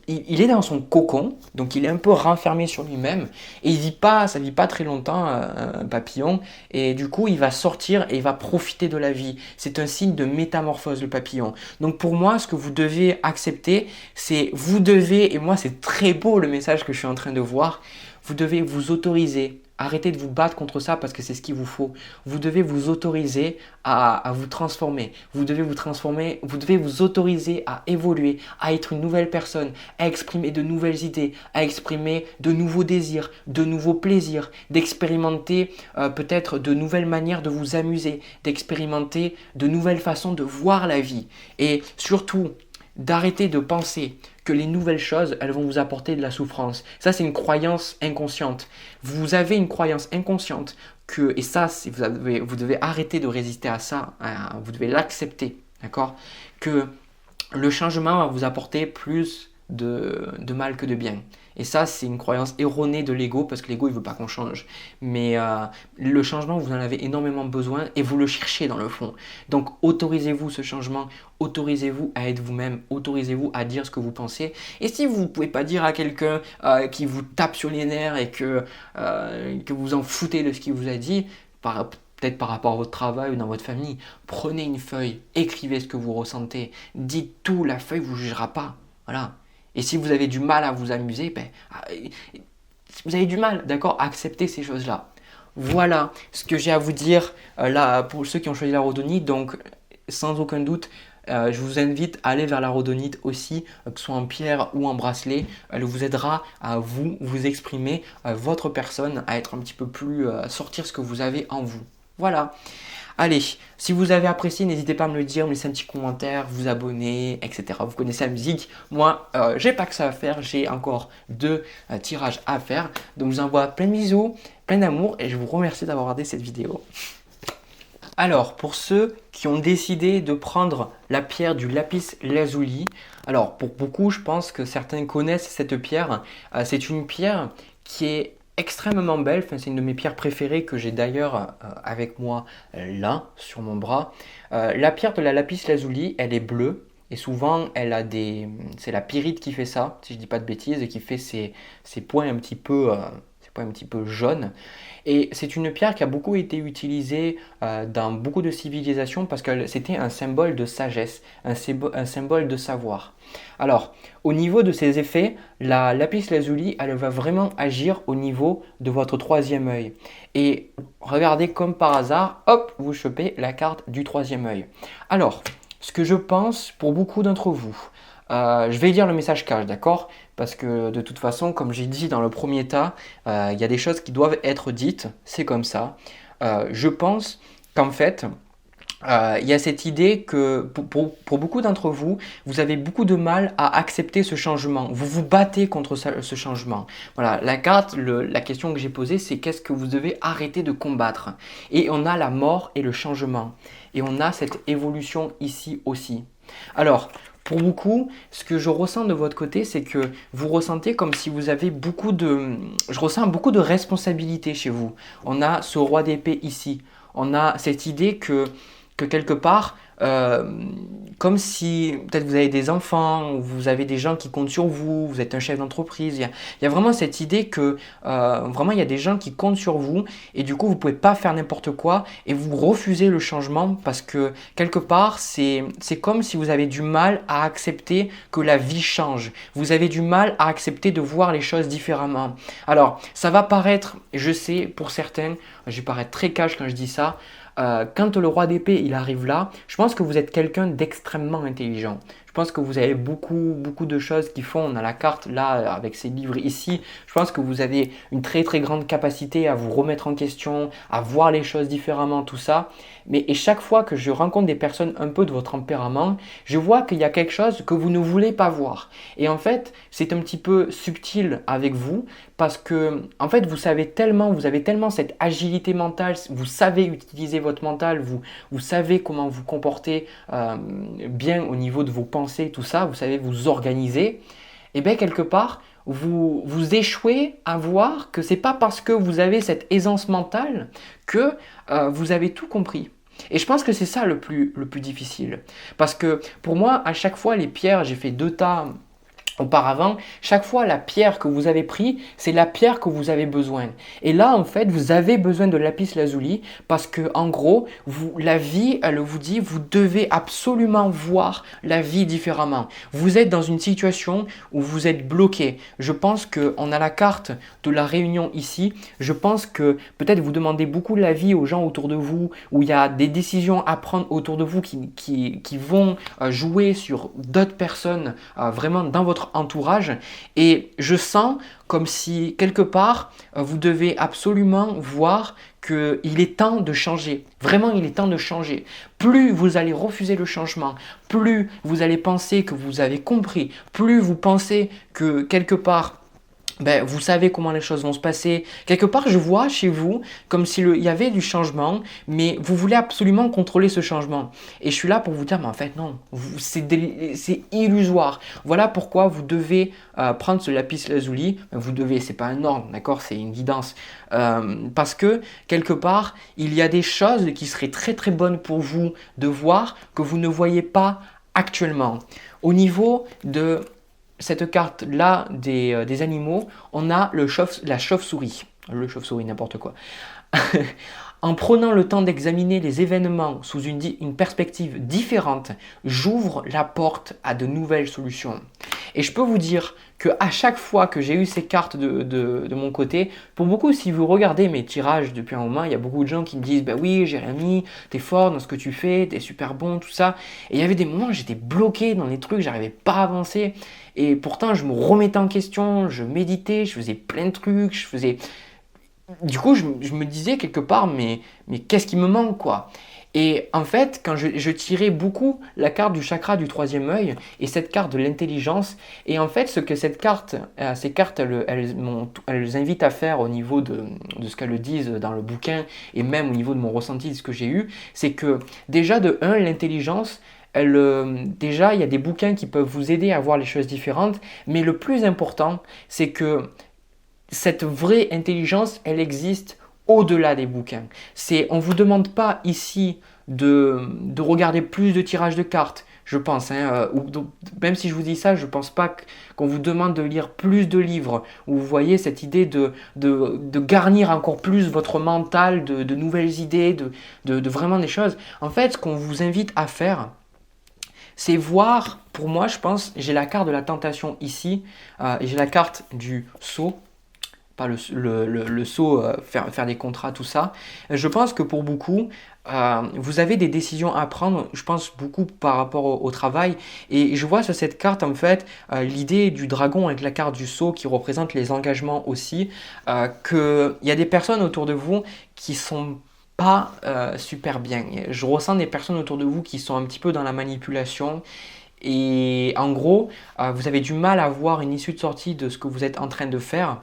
il est dans son cocon, donc il est un peu renfermé sur lui-même et ça vit pas très longtemps un papillon et du coup il va sortir et il va profiter de la vie. C'est un signe de métamorphose le papillon. Donc pour moi, ce que vous devez accepter, et moi c'est très beau le message que je suis en train de voir, vous devez vous autoriser. Arrêtez de vous battre contre ça parce que c'est ce qu'il vous faut. Vous devez vous autoriser à vous transformer. Vous devez vous transformer, vous devez vous autoriser à évoluer, à être une nouvelle personne, à exprimer de nouvelles idées, à exprimer de nouveaux désirs, de nouveaux plaisirs, d'expérimenter peut-être de nouvelles manières de vous amuser, d'expérimenter de nouvelles façons de voir la vie. Et surtout, d'arrêter de penser que les nouvelles choses, elles vont vous apporter de la souffrance. Ça, c'est une croyance inconsciente. Vous avez une croyance inconsciente et ça, vous devez arrêter de résister à ça. Vous devez l'accepter, d'accord? Que le changement va vous apporter plus de mal que de bien. Et ça, c'est une croyance erronée de l'ego parce que l'ego, il ne veut pas qu'on change. Mais le changement, vous en avez énormément besoin et vous le cherchez dans le fond. Donc, autorisez-vous ce changement, autorisez-vous à être vous-même, autorisez-vous à dire ce que vous pensez. Et si vous ne pouvez pas dire à quelqu'un qui vous tape sur les nerfs et que vous en foutez de ce qu'il vous a dit, peut-être par rapport à votre travail ou dans votre famille, prenez une feuille, écrivez ce que vous ressentez, dites tout, la feuille ne vous jugera pas. Voilà. Et si vous avez du mal à vous amuser, vous avez du mal, d'accord, à accepter ces choses-là. Voilà ce que j'ai à vous dire là pour ceux qui ont choisi la rhodonite. Donc, sans aucun doute, je vous invite à aller vers la rhodonite aussi, que ce soit en pierre ou en bracelet. Elle vous aidera à vous exprimer votre personne, à être un petit peu plus, sortir ce que vous avez en vous. Voilà. Allez, si vous avez apprécié, n'hésitez pas à me le dire, me laisser un petit commentaire, vous abonner, etc. Vous connaissez la musique. Moi, j'ai pas que ça à faire, j'ai encore 2 tirages à faire. Donc, je vous envoie plein de bisous, plein d'amour et je vous remercie d'avoir regardé cette vidéo. Alors, pour ceux qui ont décidé de prendre la pierre du lapis lazuli, alors pour beaucoup, je pense que certains connaissent cette pierre. C'est une pierre qui est extrêmement belle, c'est une de mes pierres préférées que j'ai d'ailleurs avec moi là sur mon bras. La pierre de la lapis lazuli, elle est bleue et souvent c'est la pyrite qui fait ça, si je dis pas de bêtises, et qui fait ces points un petit peu jaunes. Et c'est une pierre qui a beaucoup été utilisée dans beaucoup de civilisations parce que c'était un symbole de sagesse, un symbole de savoir. Alors, au niveau de ses effets, la lapis lazuli, elle va vraiment agir au niveau de votre 3e œil. Et regardez comme par hasard, hop, vous chopez la carte du 3e œil. Alors, ce que je pense pour beaucoup d'entre vous, je vais lire le message cache, d'accord? parce que de toute façon, comme j'ai dit dans le premier tas, il y a des choses qui doivent être dites, c'est comme ça. Je pense qu'en fait, il y a cette idée que pour beaucoup d'entre vous, vous avez beaucoup de mal à accepter ce changement. Vous vous battez contre ce changement. Voilà, la carte, la question que j'ai posée, c'est qu'est-ce que vous devez arrêter de combattre? Et on a la mort et le changement. Et on a cette évolution ici aussi. Alors, pour beaucoup, ce que je ressens de votre côté, c'est que vous ressentez comme si vous avez je ressens beaucoup de responsabilités chez vous. On a ce roi d'épée ici. On a cette idée que quelque part, comme si peut-être vous avez des enfants, ou vous avez des gens qui comptent sur vous, vous êtes un chef d'entreprise, il y a vraiment cette idée que vraiment il y a des gens qui comptent sur vous et du coup vous ne pouvez pas faire n'importe quoi et vous refusez le changement parce que quelque part c'est comme si vous avez du mal à accepter que la vie change. Vous avez du mal à accepter de voir les choses différemment. Alors ça va paraître, je sais pour certains, je vais paraître très cash quand je dis ça, quand le roi d'épée il arrive là, je pense que vous êtes quelqu'un d'extrêmement intelligent. Je pense que vous avez beaucoup de choses qui font. On a la carte là avec ces livres ici. Je pense que vous avez une très grande capacité à vous remettre en question, à voir les choses différemment, tout ça. Mais et chaque fois que je rencontre des personnes un peu de votre tempérament, je vois qu'il y a quelque chose que vous ne voulez pas voir. Et en fait, c'est un petit peu subtil avec vous parce que en fait, vous avez tellement cette agilité mentale, vous savez utiliser votre mental, vous savez comment vous comporter bien au niveau de vos pensées, tout ça, vous savez vous organiser, et bien quelque part, vous échouez à voir que c'est pas parce que vous avez cette aisance mentale que vous avez tout compris. Et je pense que c'est ça le plus difficile. Parce que pour moi, à chaque fois, les pierres, j'ai fait 2 tas auparavant, chaque fois la pierre que vous avez pris, c'est la pierre que vous avez besoin. Et là, en fait, vous avez besoin de lapis lazuli parce que, en gros, la vie, elle vous dit, vous devez absolument voir la vie différemment. Vous êtes dans une situation où vous êtes bloqué. Je pense qu'on a la carte de la réunion ici. Je pense que peut-être vous demandez beaucoup l'avis aux gens autour de vous, où il y a des décisions à prendre autour de vous qui vont jouer sur d'autres personnes vraiment dans votre entourage et je sens comme si quelque part vous devez absolument voir qu'il est temps de changer. Vraiment, il est temps de changer. Plus vous allez refuser le changement, plus vous allez penser que vous avez compris, plus vous pensez que quelque part vous savez comment les choses vont se passer. Quelque part, je vois chez vous comme s'il y avait du changement, mais vous voulez absolument contrôler ce changement. Et je suis là pour vous dire, mais en fait, non, c'est illusoire. Voilà pourquoi vous devez prendre ce lapis lazuli. Vous devez, c'est pas un ordre, d'accord, c'est une guidance. Parce que, quelque part, il y a des choses qui seraient très bonnes pour vous de voir que vous ne voyez pas actuellement. Au niveau de cette carte-là des animaux, on a la chauve-souris. Le chauve-souris, n'importe quoi. En prenant le temps d'examiner les événements sous une perspective différente, j'ouvre la porte à de nouvelles solutions. Et je peux vous dire qu'à chaque fois que j'ai eu ces cartes de mon côté, pour beaucoup, si vous regardez mes tirages depuis un moment, il y a beaucoup de gens qui me disent « Bah oui, Jérémy, t'es fort dans ce que tu fais, t'es super bon, tout ça. » Et il y avait des moments où j'étais bloqué dans les trucs, j'arrivais pas à avancer. Et pourtant, je me remettais en question, je méditais, je faisais plein de trucs, je faisais... Du coup, je me disais quelque part, mais qu'est-ce qui me manque, quoi? Et en fait, quand je tirais beaucoup la carte du chakra du troisième œil et cette carte de l'intelligence, et en fait, ce que ces cartes, elles invitent à faire au niveau de ce qu'elles disent dans le bouquin et même au niveau de mon ressenti de ce que j'ai eu, c'est que déjà de 1, l'intelligence, déjà, il y a des bouquins qui peuvent vous aider à voir les choses différentes, mais le plus important, c'est que cette vraie intelligence, elle existe au-delà des bouquins. On ne vous demande pas ici de regarder plus de tirages de cartes, je pense. Même si je vous dis ça, je ne pense pas qu'on vous demande de lire plus de livres, où vous voyez cette idée de garnir encore plus votre mental de nouvelles idées, de vraiment des choses. En fait, ce qu'on vous invite à faire, c'est voir, pour moi, je pense, j'ai la carte de la tentation ici, et j'ai la carte du sceau. pas le saut, faire des contrats, tout ça. Je pense que pour beaucoup, vous avez des décisions à prendre, je pense beaucoup par rapport au travail. Et je vois sur cette carte, en fait, l'idée du dragon avec la carte du saut qui représente les engagements aussi, qu'il y a des personnes autour de vous qui sont pas super bien. Je ressens des personnes autour de vous qui sont un petit peu dans la manipulation. Et en gros, vous avez du mal à voir une issue de sortie de ce que vous êtes en train de faire.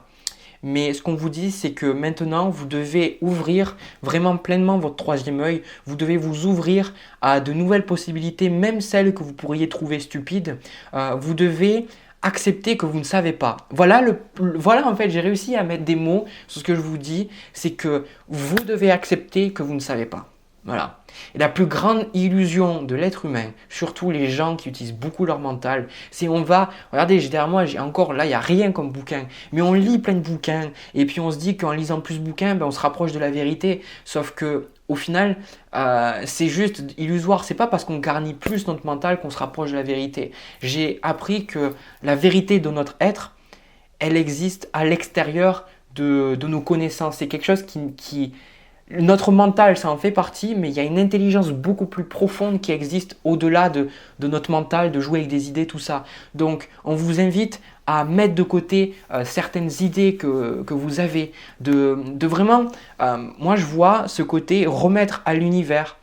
Mais ce qu'on vous dit, c'est que maintenant, vous devez ouvrir vraiment pleinement votre troisième œil. Vous devez vous ouvrir à de nouvelles possibilités, même celles que vous pourriez trouver stupides. Vous devez accepter que vous ne savez pas. Voilà en fait, j'ai réussi à mettre des mots sur ce que je vous dis. C'est que vous devez accepter que vous ne savez pas. Voilà. Et la plus grande illusion de l'être humain, surtout les gens qui utilisent beaucoup leur mental, c'est regardez, derrière moi, là, il n'y a rien comme bouquin, mais on lit plein de bouquins, et puis on se dit qu'en lisant plus de bouquins, ben, on se rapproche de la vérité, sauf que au final, c'est juste illusoire. C'est pas parce qu'on garnit plus notre mental qu'on se rapproche de la vérité. J'ai appris que la vérité de notre être, elle existe à l'extérieur de nos connaissances. C'est quelque chose qui notre mental, ça en fait partie, mais il y a une intelligence beaucoup plus profonde qui existe au-delà de notre mental, de jouer avec des idées, tout ça. Donc, on vous invite à mettre de côté certaines idées que vous avez, de vraiment, moi je vois ce côté remettre à l'univers,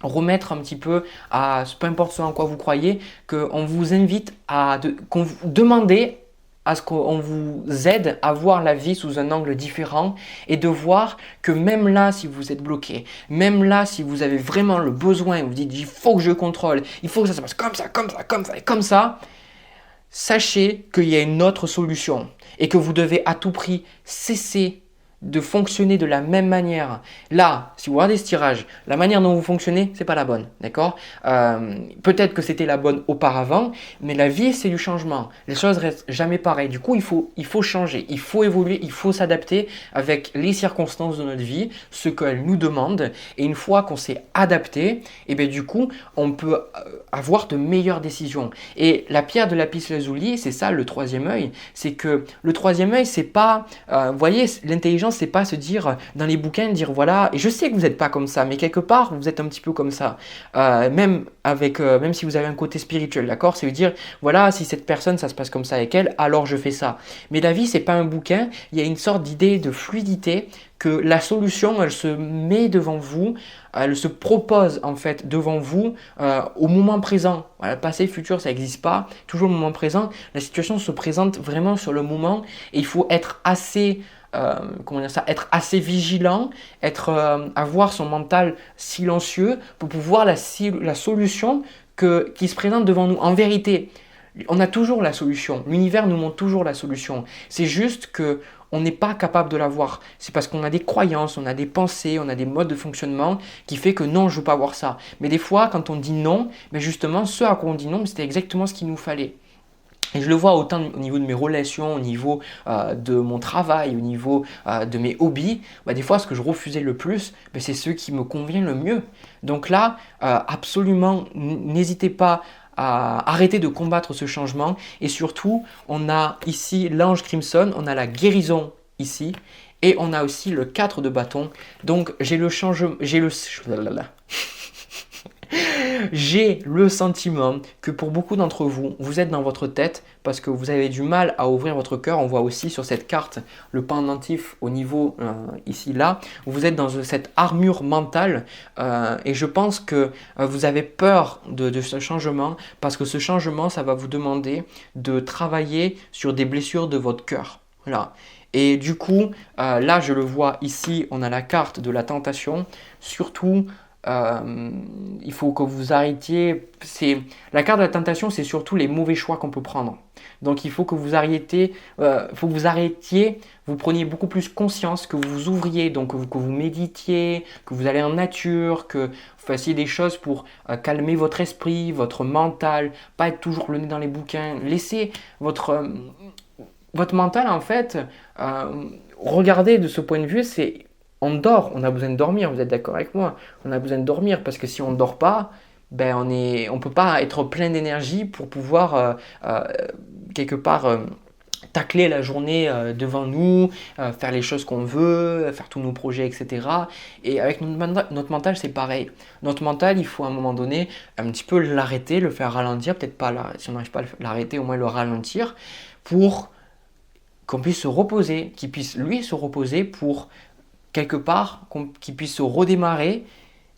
remettre un petit peu à, peu importe ce en quoi vous croyez, qu'on vous invite qu'on vous demander à ce qu'on vous aide à voir la vie sous un angle différent et de voir que même là, si vous êtes bloqué, même là, si vous avez vraiment le besoin, vous dites il faut que je contrôle, il faut que ça se passe comme ça, comme ça, comme ça et comme ça, sachez qu'il y a une autre solution et que vous devez à tout prix cesser de fonctionner de la même manière. Là, si vous regardez ce tirage, la manière dont vous fonctionnez, c'est pas la bonne, d'accord? Peut-être que c'était la bonne auparavant, mais la vie, c'est du changement. Les choses restent jamais pareilles. Du coup, il faut changer, il faut évoluer, il faut s'adapter avec les circonstances de notre vie, ce qu'elles nous demandent. Et une fois qu'on s'est adapté, et bien du coup, on peut avoir de meilleures décisions. Et la pierre de lapis lazuli, c'est ça le troisième œil. C'est que le troisième œil, c'est pas, vous voyez, l'intelligence, c'est pas se dire dans les bouquins, dire voilà, et je sais que vous n'êtes pas comme ça, mais quelque part, vous êtes un petit peu comme ça. Même si vous avez un côté spirituel, d'accord? C'est dire voilà, si cette personne, ça se passe comme ça avec elle, alors je fais ça. Mais la vie, c'est pas un bouquin, il y a une sorte d'idée de fluidité que la solution, elle se met devant vous, elle se propose en fait devant vous au moment présent. Voilà, passé, futur, ça n'existe pas. Toujours au moment présent, la situation se présente vraiment sur le moment et il faut être assez être assez vigilant, avoir son mental silencieux pour pouvoir la solution qui se présente devant nous. En vérité, on a toujours la solution. L'univers nous montre toujours la solution. C'est juste que on n'est pas capable de la voir. C'est parce qu'on a des croyances, on a des pensées, on a des modes de fonctionnement qui fait que non, je ne veux pas voir ça. Mais des fois, quand on dit non, mais justement, ce à quoi on dit non, c'était exactement ce qu'il nous fallait. Et je le vois autant au niveau de mes relations, au niveau de mon travail, au niveau de mes hobbies. Des fois, ce que je refusais le plus, c'est ce qui me convient le mieux. Donc là, absolument, n'hésitez pas à arrêter de combattre ce changement. Et surtout, on a ici l'ange Crimson, on a la guérison ici. Et on a aussi le 4 de bâton. Donc j'ai le changement, j'ai le sentiment que pour beaucoup d'entre vous, vous êtes dans votre tête parce que vous avez du mal à ouvrir votre cœur. On voit aussi sur cette carte le pendentif au niveau ici là. Vous êtes dans cette armure mentale et je pense que vous avez peur de ce changement parce que ce changement, ça va vous demander de travailler sur des blessures de votre cœur. Voilà. Et du coup, là je le vois ici, on a la carte de la tentation. Surtout, il faut que vous arrêtiez. La carte de la tentation, c'est surtout les mauvais choix qu'on peut prendre. Donc il faut que vous arrêtiez, vous preniez beaucoup plus conscience, que vous vous ouvriez, donc que vous méditiez, que vous allez en nature, que vous fassiez des choses pour calmer votre esprit, votre mental, pas être toujours le nez dans les bouquins. Laissez votre mental en fait, regardez de ce point de vue, on dort, on a besoin de dormir, vous êtes d'accord avec moi? On a besoin de dormir parce que si on ne dort pas, on ne peut pas être plein d'énergie pour pouvoir quelque part tacler la journée devant nous, faire les choses qu'on veut, faire tous nos projets, etc. Et avec notre mental, c'est pareil. Notre mental, il faut à un moment donné un petit peu l'arrêter, le faire ralentir, peut-être pas si on n'arrive pas à l'arrêter, au moins le ralentir, pour qu'on puisse se reposer, qu'il puisse lui se reposer pour quelque part, qu'il puisse se redémarrer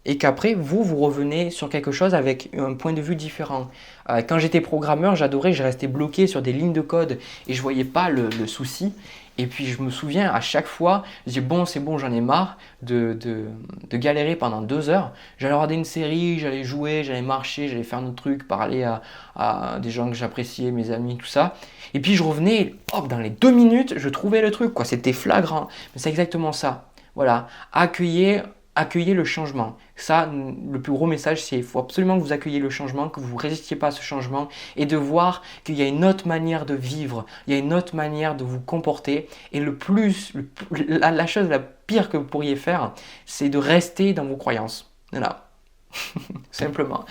et qu'après, vous revenez sur quelque chose avec un point de vue différent. Quand j'étais programmeur, j'adorais, je restais bloqué sur des lignes de code et je ne voyais pas le souci. Et puis je me souviens à chaque fois, je dis bon, c'est bon, j'en ai marre de galérer pendant 2 heures. J'allais regarder une série, j'allais jouer, j'allais marcher, j'allais faire notre truc, parler à des gens que j'appréciais, mes amis, tout ça. Et puis je revenais, hop, dans les 2 minutes, je trouvais le truc, quoi. C'était flagrant. Mais c'est exactement ça. Voilà, accueillez le changement. Ça, le plus gros message, c'est qu'il faut absolument que vous accueilliez le changement, que vous ne résistiez pas à ce changement et de voir qu'il y a une autre manière de vivre, il y a une autre manière de vous comporter. Et la chose la pire que vous pourriez faire, c'est de rester dans vos croyances. Voilà. Simplement.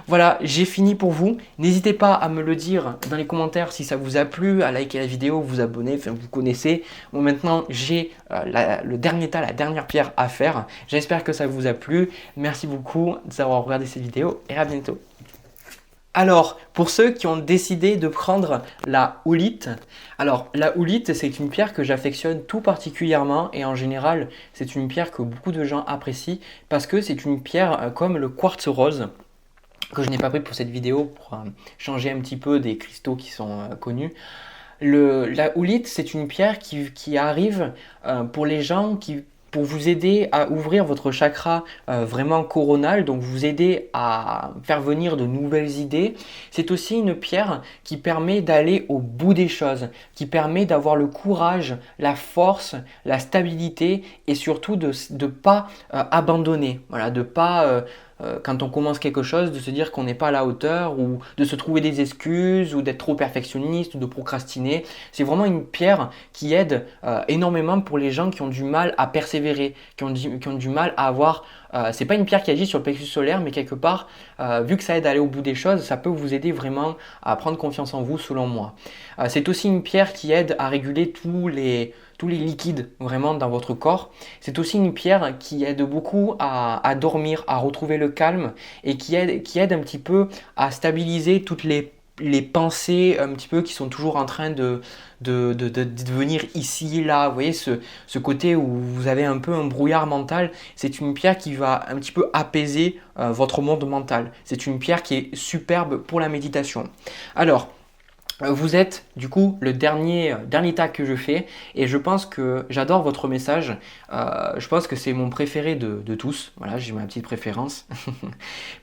Voilà, j'ai fini pour vous. N'hésitez pas à me le dire dans les commentaires si ça vous a plu, à liker la vidéo, vous abonner, enfin vous connaissez. Bon, maintenant, j'ai le dernier tas, la dernière pierre à faire. J'espère que ça vous a plu. Merci beaucoup d'avoir regardé cette vidéo et à bientôt. Alors, pour ceux qui ont décidé de prendre la houlite, alors la houlite, c'est une pierre que j'affectionne tout particulièrement et en général, c'est une pierre que beaucoup de gens apprécient parce que c'est une pierre comme le quartz rose que je n'ai pas pris pour cette vidéo pour changer un petit peu des cristaux qui sont connus. La houlite, c'est une pierre qui arrive pour les gens pour vous aider à ouvrir votre chakra vraiment coronal, donc vous aider à faire venir de nouvelles idées. C'est aussi une pierre qui permet d'aller au bout des choses, qui permet d'avoir le courage, la force, la stabilité et surtout de ne pas abandonner, voilà, de pas quand on commence quelque chose, de se dire qu'on n'est pas à la hauteur ou de se trouver des excuses ou d'être trop perfectionniste ou de procrastiner. C'est vraiment une pierre qui aide énormément pour les gens qui ont du mal à persévérer, qui ont du mal à avoir... c'est pas une pierre qui agit sur le plexus solaire, mais quelque part, vu que ça aide à aller au bout des choses, ça peut vous aider vraiment à prendre confiance en vous, selon moi. C'est aussi une pierre qui aide à réguler tous les liquides vraiment dans votre corps. C'est aussi une pierre qui aide beaucoup à dormir, à retrouver le calme et qui aide un petit peu à stabiliser toutes les pensées un petit peu qui sont toujours en train de venir ici, là. Vous voyez ce côté où vous avez un peu un brouillard mental. C'est une pierre qui va un petit peu apaiser votre monde mental. C'est une pierre qui est superbe pour la méditation. Alors, vous êtes du coup le dernier tas que je fais et je pense que j'adore votre message. Je pense que c'est mon préféré de tous. Voilà, j'ai ma petite préférence.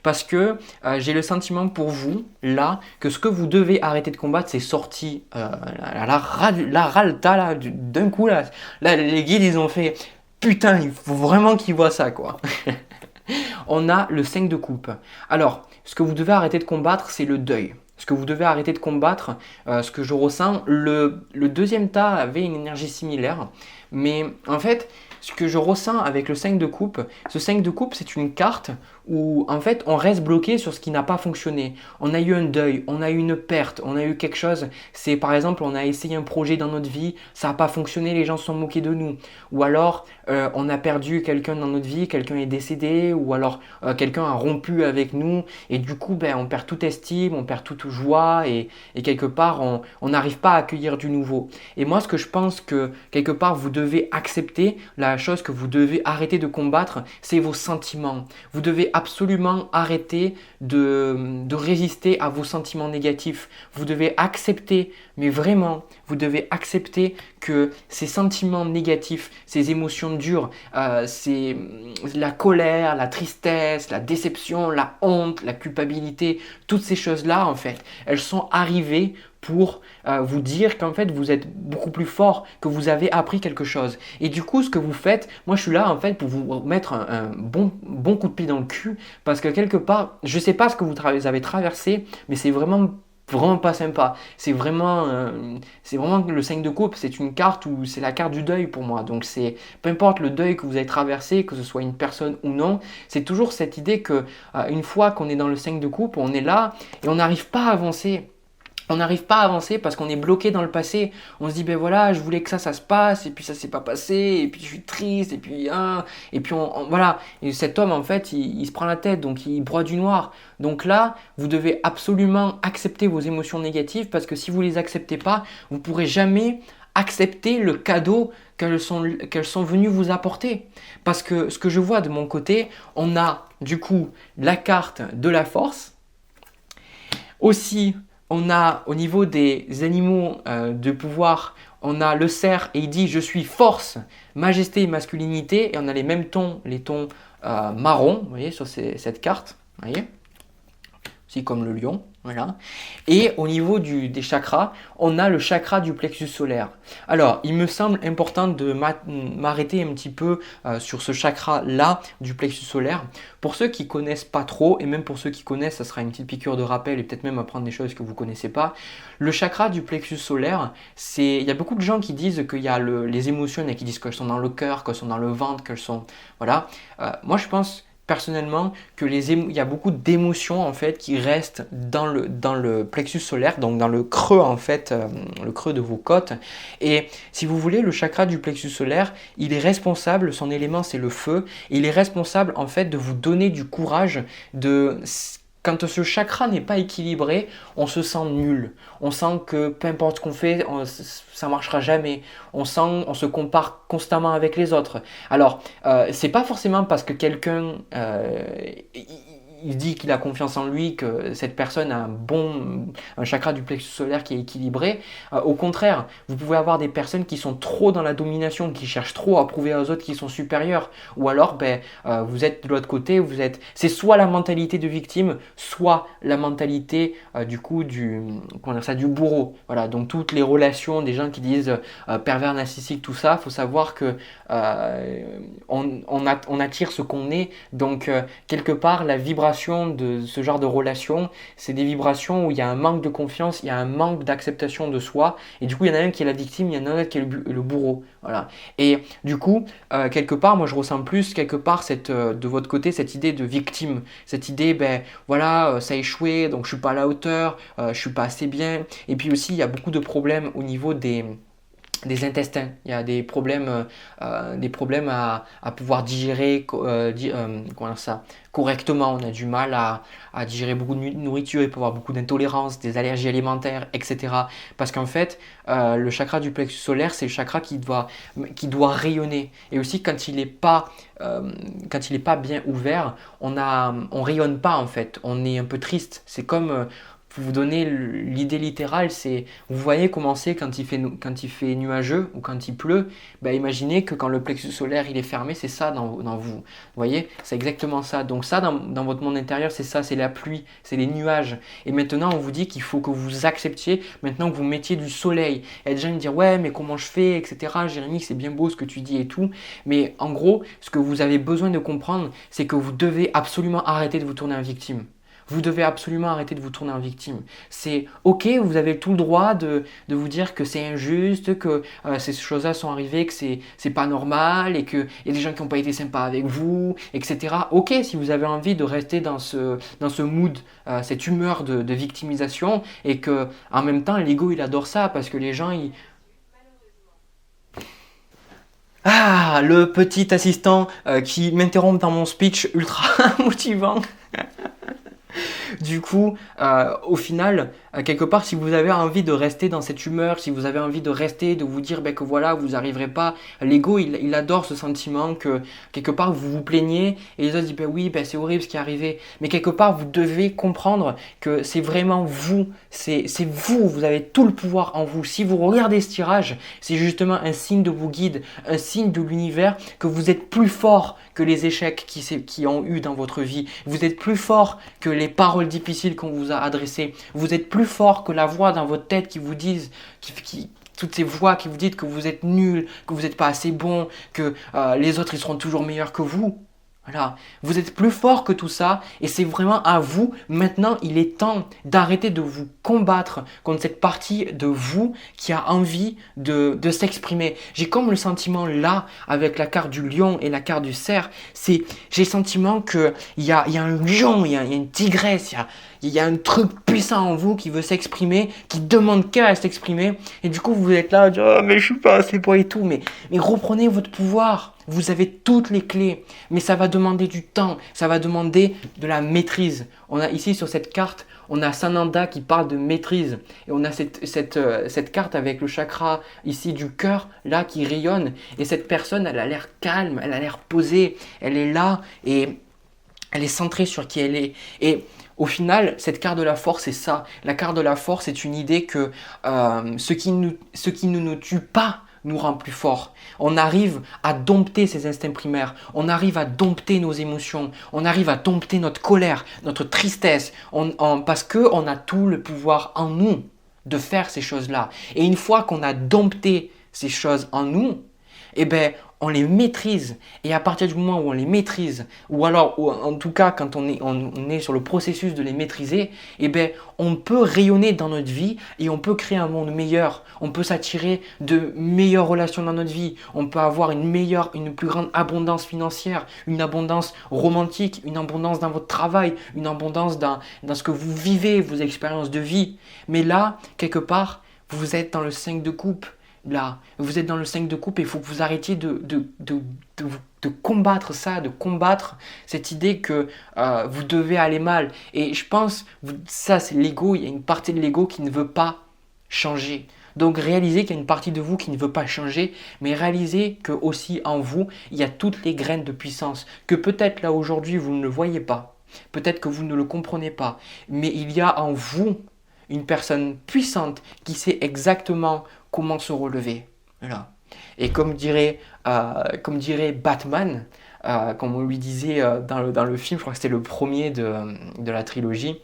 Parce que j'ai le sentiment pour vous, là, que ce que vous devez arrêter de combattre, c'est sorti la ralta, là, d'un coup, là, les guides, ils ont fait « Putain, il faut vraiment qu'ils voient ça, quoi !» On a le 5 de coupe. Alors, ce que vous devez arrêter de combattre, c'est le deuil. Ce que vous devez arrêter de combattre, ce que je ressens, le deuxième tas avait une énergie similaire. Mais en fait, ce que je ressens avec le 5 de coupe, ce 5 de coupe, c'est une carte où en fait on reste bloqué sur ce qui n'a pas fonctionné. On a eu un deuil, on a eu une perte, on a eu quelque chose. C'est par exemple, on a essayé un projet dans notre vie, ça n'a pas fonctionné, les gens se sont moqués de nous. Ou alors, on a perdu quelqu'un dans notre vie, quelqu'un est décédé, ou alors quelqu'un a rompu avec nous. Et du coup, on perd toute estime, on perd toute joie et quelque part, on n'arrive pas à accueillir du nouveau. Et moi, ce que je pense que quelque part, vous devez accepter, la chose que vous devez arrêter de combattre, c'est vos sentiments. Vous devez absolument arrêter de résister à vos sentiments négatifs. Vous devez accepter, mais vraiment, vous devez accepter que ces sentiments négatifs, ces émotions dures, c'est la colère, la tristesse, la déception, la honte, la culpabilité, toutes ces choses-là, en fait, elles sont arrivées pour vous dire qu'en fait vous êtes beaucoup plus fort, que vous avez appris quelque chose. Et du coup, ce que vous faites, moi je suis là en fait pour vous mettre un bon coup de pied dans le cul, parce que quelque part, je sais pas ce que vous avez traversé, mais c'est vraiment pas sympa. C'est vraiment le 5 de coupe, c'est une carte où c'est la carte du deuil pour moi. Donc c'est peu importe le deuil que vous avez traversé, que ce soit une personne ou non, c'est toujours cette idée que une fois qu'on est dans le 5 de coupe, on est là et on n'arrive pas à avancer. on n'arrive pas à avancer parce qu'on est bloqué dans le passé. On se dit, ben voilà, je voulais que ça se passe, et puis ça s'est pas passé, et puis je suis triste, et puis voilà. Et cet homme, en fait, il se prend la tête, donc il broie du noir. Donc là, vous devez absolument accepter vos émotions négatives parce que si vous les acceptez pas, vous pourrez jamais accepter le cadeau qu'elles sont venues vous apporter. Parce que ce que je vois de mon côté, on a du coup la carte de la force. Aussi, on a au niveau des animaux de pouvoir, on a le cerf et il dit je suis force, majesté et masculinité. Et on a les mêmes tons, les tons marron, vous voyez, sur cette carte. Vous voyez, aussi comme le lion. Voilà. Et au niveau des chakras, on a le chakra du plexus solaire. Alors, il me semble important de m'arrêter un petit peu sur ce chakra-là du plexus solaire. Pour ceux qui connaissent pas trop, et même pour ceux qui connaissent, ça sera une petite piqûre de rappel et peut-être même apprendre des choses que vous connaissez pas. Le chakra du plexus solaire, il y a beaucoup de gens qui disent qu'il y a les émotions, il y a qui disent qu'elles sont dans le cœur, qu'elles sont dans le ventre, qu'elles sont... Voilà. Moi, je pense personnellement il y a beaucoup d'émotions en fait qui restent dans le plexus solaire, donc dans le creux en fait, le creux de vos côtes. Et si vous voulez, le chakra du plexus solaire, il est responsable, son élément c'est le feu, et il est responsable en fait de vous donner du courage quand ce chakra n'est pas équilibré, on se sent nul. On sent que peu importe ce qu'on fait, ça ne marchera jamais. On se compare constamment avec les autres. Alors, c'est pas forcément parce que quelqu'un il dit qu'il a confiance en lui, que cette personne a un chakra du plexus solaire qui est équilibré. Au contraire, vous pouvez avoir des personnes qui sont trop dans la domination, qui cherchent trop à prouver aux autres qu'ils sont supérieurs. Ou alors, vous êtes de l'autre côté, c'est soit la mentalité de victime, soit la mentalité du bourreau. Voilà, donc toutes les relations des gens qui disent pervers narcissique, tout ça, il faut savoir que on attire ce qu'on est. Donc, quelque part, la vibration de ce genre de relation, c'est des vibrations où il y a un manque de confiance, il y a un manque d'acceptation de soi, et du coup il y en a un qui est la victime, il y en a un autre qui est le bourreau. Voilà. Et du coup, quelque part, moi je ressens plus quelque part de votre côté cette idée de victime, cette idée, ça a échoué, donc je suis pas à la hauteur, je suis pas assez bien. Et puis aussi, il y a beaucoup de problèmes au niveau des intestins. Il y a des problèmes à pouvoir digérer correctement. On a du mal à digérer beaucoup de nourriture, il peut y avoir beaucoup d'intolérances, des allergies alimentaires, etc. Parce qu'en fait, le chakra du plexus solaire, c'est le chakra qui doit rayonner. Et aussi, quand il n'est pas bien ouvert, on rayonne pas en fait. On est un peu triste. C'est comme... pour vous donner l'idée littérale, c'est, vous voyez comment c'est quand il fait nuageux ou quand il pleut, imaginez que quand le plexus solaire il est fermé, c'est ça dans vous. Vous voyez, c'est exactement ça. Donc ça, dans votre monde intérieur, c'est ça, c'est la pluie, c'est les nuages. Et maintenant, on vous dit qu'il faut que vous acceptiez, maintenant que vous mettiez du soleil. Et des gens me disent, ouais, mais comment je fais, etc. Jérémy, c'est bien beau ce que tu dis et tout. Mais en gros, ce que vous avez besoin de comprendre, c'est que vous devez absolument arrêter de vous tourner en victime. Vous devez absolument arrêter de vous tourner en victime. C'est ok, vous avez tout le droit de vous dire que c'est injuste, que ces choses-là sont arrivées, que c'est pas normal et qu'il y a des gens qui n'ont pas été sympas avec vous, etc. Ok, si vous avez envie de rester dans ce mood, cette humeur de victimisation et que en même temps l'ego il adore ça parce que les gens ils... Ah, le petit assistant qui m'interrompt dans mon speech ultra motivant. Du coup, au final, quelque part, si vous avez envie de rester dans cette humeur, si vous avez envie de rester, de vous dire que voilà, vous n'arriverez pas, l'ego, il adore ce sentiment que quelque part, vous vous plaignez et les autres disent oui, c'est horrible ce qui est arrivé. Mais quelque part, vous devez comprendre que c'est vraiment vous, c'est vous avez tout le pouvoir en vous. Si vous regardez ce tirage, c'est justement un signe de vos guides, un signe de l'univers que vous êtes plus fort que les échecs qui ont eu dans votre vie. Vous êtes plus fort que les paroles difficiles qu'on vous a adressées. Vous êtes plus fort que la voix dans votre tête qui vous disent, toutes ces voix qui vous disent que vous êtes nul, que vous n'êtes pas assez bon, que les autres ils seront toujours meilleurs que vous. Voilà, vous êtes plus fort que tout ça et c'est vraiment à vous. Maintenant, il est temps d'arrêter de vous combattre contre cette partie de vous qui a envie de s'exprimer. J'ai comme le sentiment là, avec la carte du lion et la carte du cerf, j'ai le sentiment qu'il y a un lion, il y a une tigresse, il y a un truc puissant en vous qui veut s'exprimer, qui demande qu'à s'exprimer. Et du coup, vous êtes là, oh, mais je suis pas assez beau et tout. Mais reprenez votre pouvoir. Vous avez toutes les clés, mais ça va demander du temps, ça va demander de la maîtrise. On a ici sur cette carte, on a Sananda qui parle de maîtrise. Et on a cette carte avec le chakra ici du cœur, là, qui rayonne. Et cette personne, elle a l'air calme, elle a l'air posée, elle est là et elle est centrée sur qui elle est. Et au final, cette carte de la force, c'est ça. La carte de la force, c'est une idée que ce qui ne nous tue pas nous rend plus forts. On arrive à dompter ces instincts primaires. On arrive à dompter nos émotions. On arrive à dompter notre colère, notre tristesse. Parce qu'on a tout le pouvoir en nous de faire ces choses-là. Et une fois qu'on a dompté ces choses en nous, eh ben, on les maîtrise. Et à partir du moment où on les maîtrise, ou alors, en tout cas, quand on est sur le processus de les maîtriser, eh ben, on peut rayonner dans notre vie et on peut créer un monde meilleur. On peut s'attirer de meilleures relations dans notre vie. On peut avoir une plus grande abondance financière, une abondance romantique, une abondance dans votre travail, une abondance dans ce que vous vivez, vos expériences de vie. Mais là, quelque part, vous êtes dans le 5 de coupe. Là, vous êtes dans le 5 de coupe et il faut que vous arrêtiez de combattre ça, de combattre cette idée que vous devez aller mal. Et je pense, ça c'est l'ego, il y a une partie de l'ego qui ne veut pas changer. Donc réalisez qu'il y a une partie de vous qui ne veut pas changer, mais réalisez que aussi en vous, il y a toutes les graines de puissance, que peut-être là aujourd'hui vous ne le voyez pas, peut-être que vous ne le comprenez pas, mais il y a en vous une personne puissante qui sait exactement comment se relever. Voilà. Et comme dirait Batman, comme on lui disait dans le film, je crois que c'était le premier de la trilogie,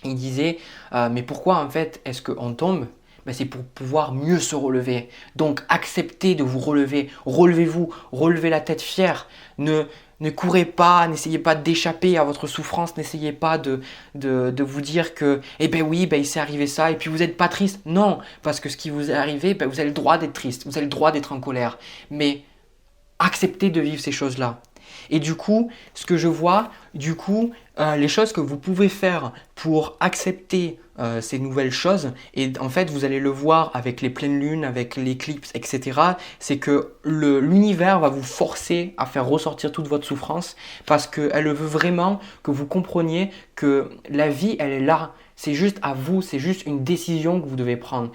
il disait mais pourquoi en fait est-ce qu'on tombe? Ben, c'est pour pouvoir mieux se relever. Donc acceptez de vous relever, relevez-vous, relevez la tête fière. Ne courez pas, n'essayez pas d'échapper à votre souffrance, n'essayez pas de vous dire que, eh ben oui, ben il s'est arrivé ça, et puis vous n'êtes pas triste. Non, parce que ce qui vous est arrivé, ben vous avez le droit d'être triste, vous avez le droit d'être en colère. Mais acceptez de vivre ces choses-là. Et du coup, ce que je vois, les choses que vous pouvez faire pour accepter ces nouvelles choses, et en fait vous allez le voir avec les pleines lunes, avec l'éclipse, etc., c'est que l'univers va vous forcer à faire ressortir toute votre souffrance parce qu'elle veut vraiment que vous compreniez que la vie, elle est là. C'est juste à vous, c'est juste une décision que vous devez prendre.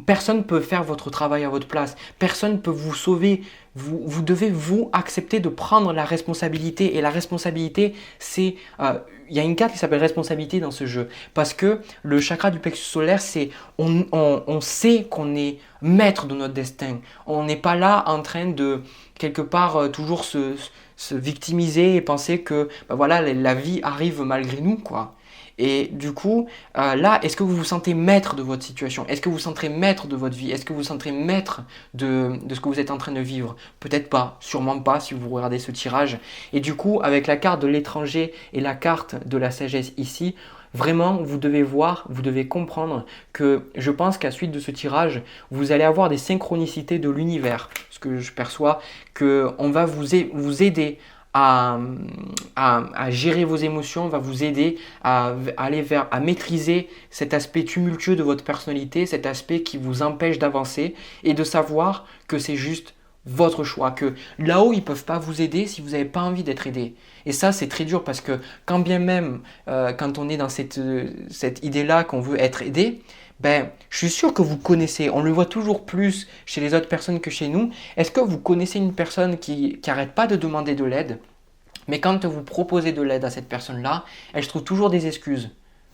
Personne ne peut faire votre travail à votre place. Personne ne peut vous sauver. Vous devez, vous, accepter de prendre la responsabilité. Et la responsabilité, c'est... il y a une carte qui s'appelle responsabilité dans ce jeu. Parce que le chakra du plexus solaire, c'est... On sait qu'on est maître de notre destin. On n'est pas là en train de, quelque part, toujours se victimiser et penser que ben voilà, la vie arrive malgré nous, quoi. Et du coup, là, est-ce que vous vous sentez maître de votre situation? Est-ce que vous vous sentez maître de votre vie? Est-ce que vous vous sentez maître de ce que vous êtes en train de vivre? Peut-être pas, sûrement pas si vous regardez ce tirage. Et du coup, avec la carte de l'étranger et la carte de la sagesse ici, vraiment, vous devez voir, vous devez comprendre que je pense qu'à suite de ce tirage, vous allez avoir des synchronicités de l'univers. Ce que je perçois, qu'on va vous aider à gérer vos émotions, va vous aider à maîtriser cet aspect tumultueux de votre personnalité, cet aspect qui vous empêche d'avancer et de savoir que c'est juste votre choix, que là-haut ils ne peuvent pas vous aider si vous n'avez pas envie d'être aidé. Et ça c'est très dur parce que quand bien même quand on est dans cette idée-là qu'on veut être aidé, ben, je suis sûr que vous connaissez, on le voit toujours plus chez les autres personnes que chez nous. Est-ce que vous connaissez une personne qui n'arrête pas de demander de l'aide, mais quand vous proposez de l'aide à cette personne-là, elle se trouve toujours des excuses.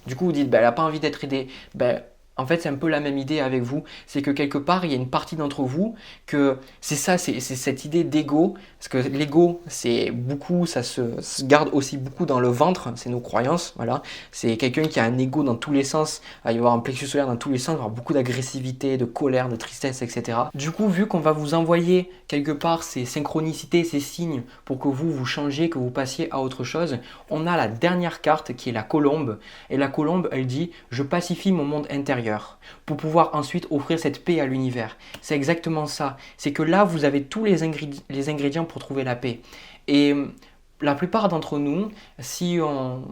Du coup, vous dites, ben, elle n'a pas envie d'être aidée. Ben, En fait, c'est un peu la même idée avec vous. C'est que quelque part, il y a une partie d'entre vous que c'est ça, c'est cette idée d'ego. Parce que l'ego, c'est beaucoup, ça se garde aussi beaucoup dans le ventre. C'est nos croyances. Voilà. C'est quelqu'un qui a un ego dans tous les sens. Il va y avoir un plexus solaire dans tous les sens. Il va y avoir beaucoup d'agressivité, de colère, de tristesse, etc. Du coup, vu qu'on va vous envoyer quelque part ces synchronicités, ces signes pour que vous changiez, que vous passiez à autre chose, on a la dernière carte qui est la colombe. Et la colombe, elle dit « Je pacifie mon monde intérieur ». Pour pouvoir ensuite offrir cette paix à l'univers. C'est exactement ça. C'est que là, vous avez tous les ingrédients pour trouver la paix. Et la plupart d'entre nous, si on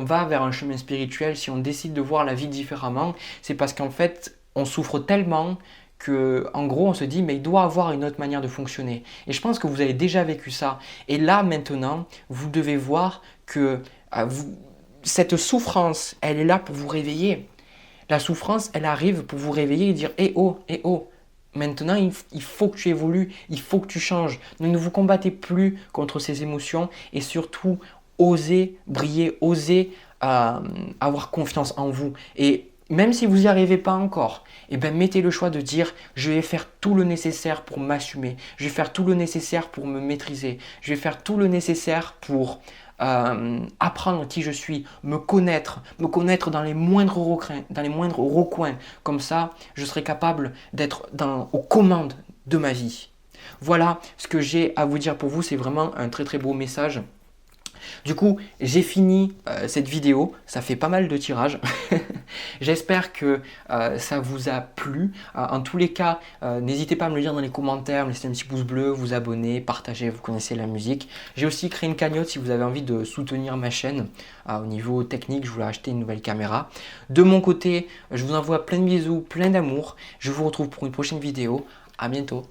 va vers un chemin spirituel, si on décide de voir la vie différemment, c'est parce qu'en fait, on souffre tellement que, en gros, on se dit, mais il doit avoir une autre manière de fonctionner. Et je pense que vous avez déjà vécu ça. Et là, maintenant, vous devez voir que cette souffrance, elle est là pour vous réveiller. La souffrance, elle arrive pour vous réveiller et dire « eh oh, maintenant il faut que tu évolues, il faut que tu changes. » Ne vous combattez plus contre ces émotions et surtout, osez briller, osez avoir confiance en vous. Et même si vous n'y arrivez pas encore, eh ben, mettez le choix de dire « je vais faire tout le nécessaire pour m'assumer, je vais faire tout le nécessaire pour me maîtriser, je vais faire tout le nécessaire pour… apprendre qui je suis, me connaître dans les moindres recoins. Comme ça, je serai capable d'être aux commandes de ma vie. » Voilà ce que j'ai à vous dire pour vous. C'est vraiment un très très beau message. Du coup, j'ai fini cette vidéo. Ça fait pas mal de tirages. J'espère que ça vous a plu. En tous les cas, n'hésitez pas à me le dire dans les commentaires, me laisser un petit pouce bleu, vous abonner, partager, vous connaissez la musique. J'ai aussi créé une cagnotte si vous avez envie de soutenir ma chaîne. Au niveau technique, je voulais acheter une nouvelle caméra. De mon côté, je vous envoie plein de bisous, plein d'amour. Je vous retrouve pour une prochaine vidéo. À bientôt.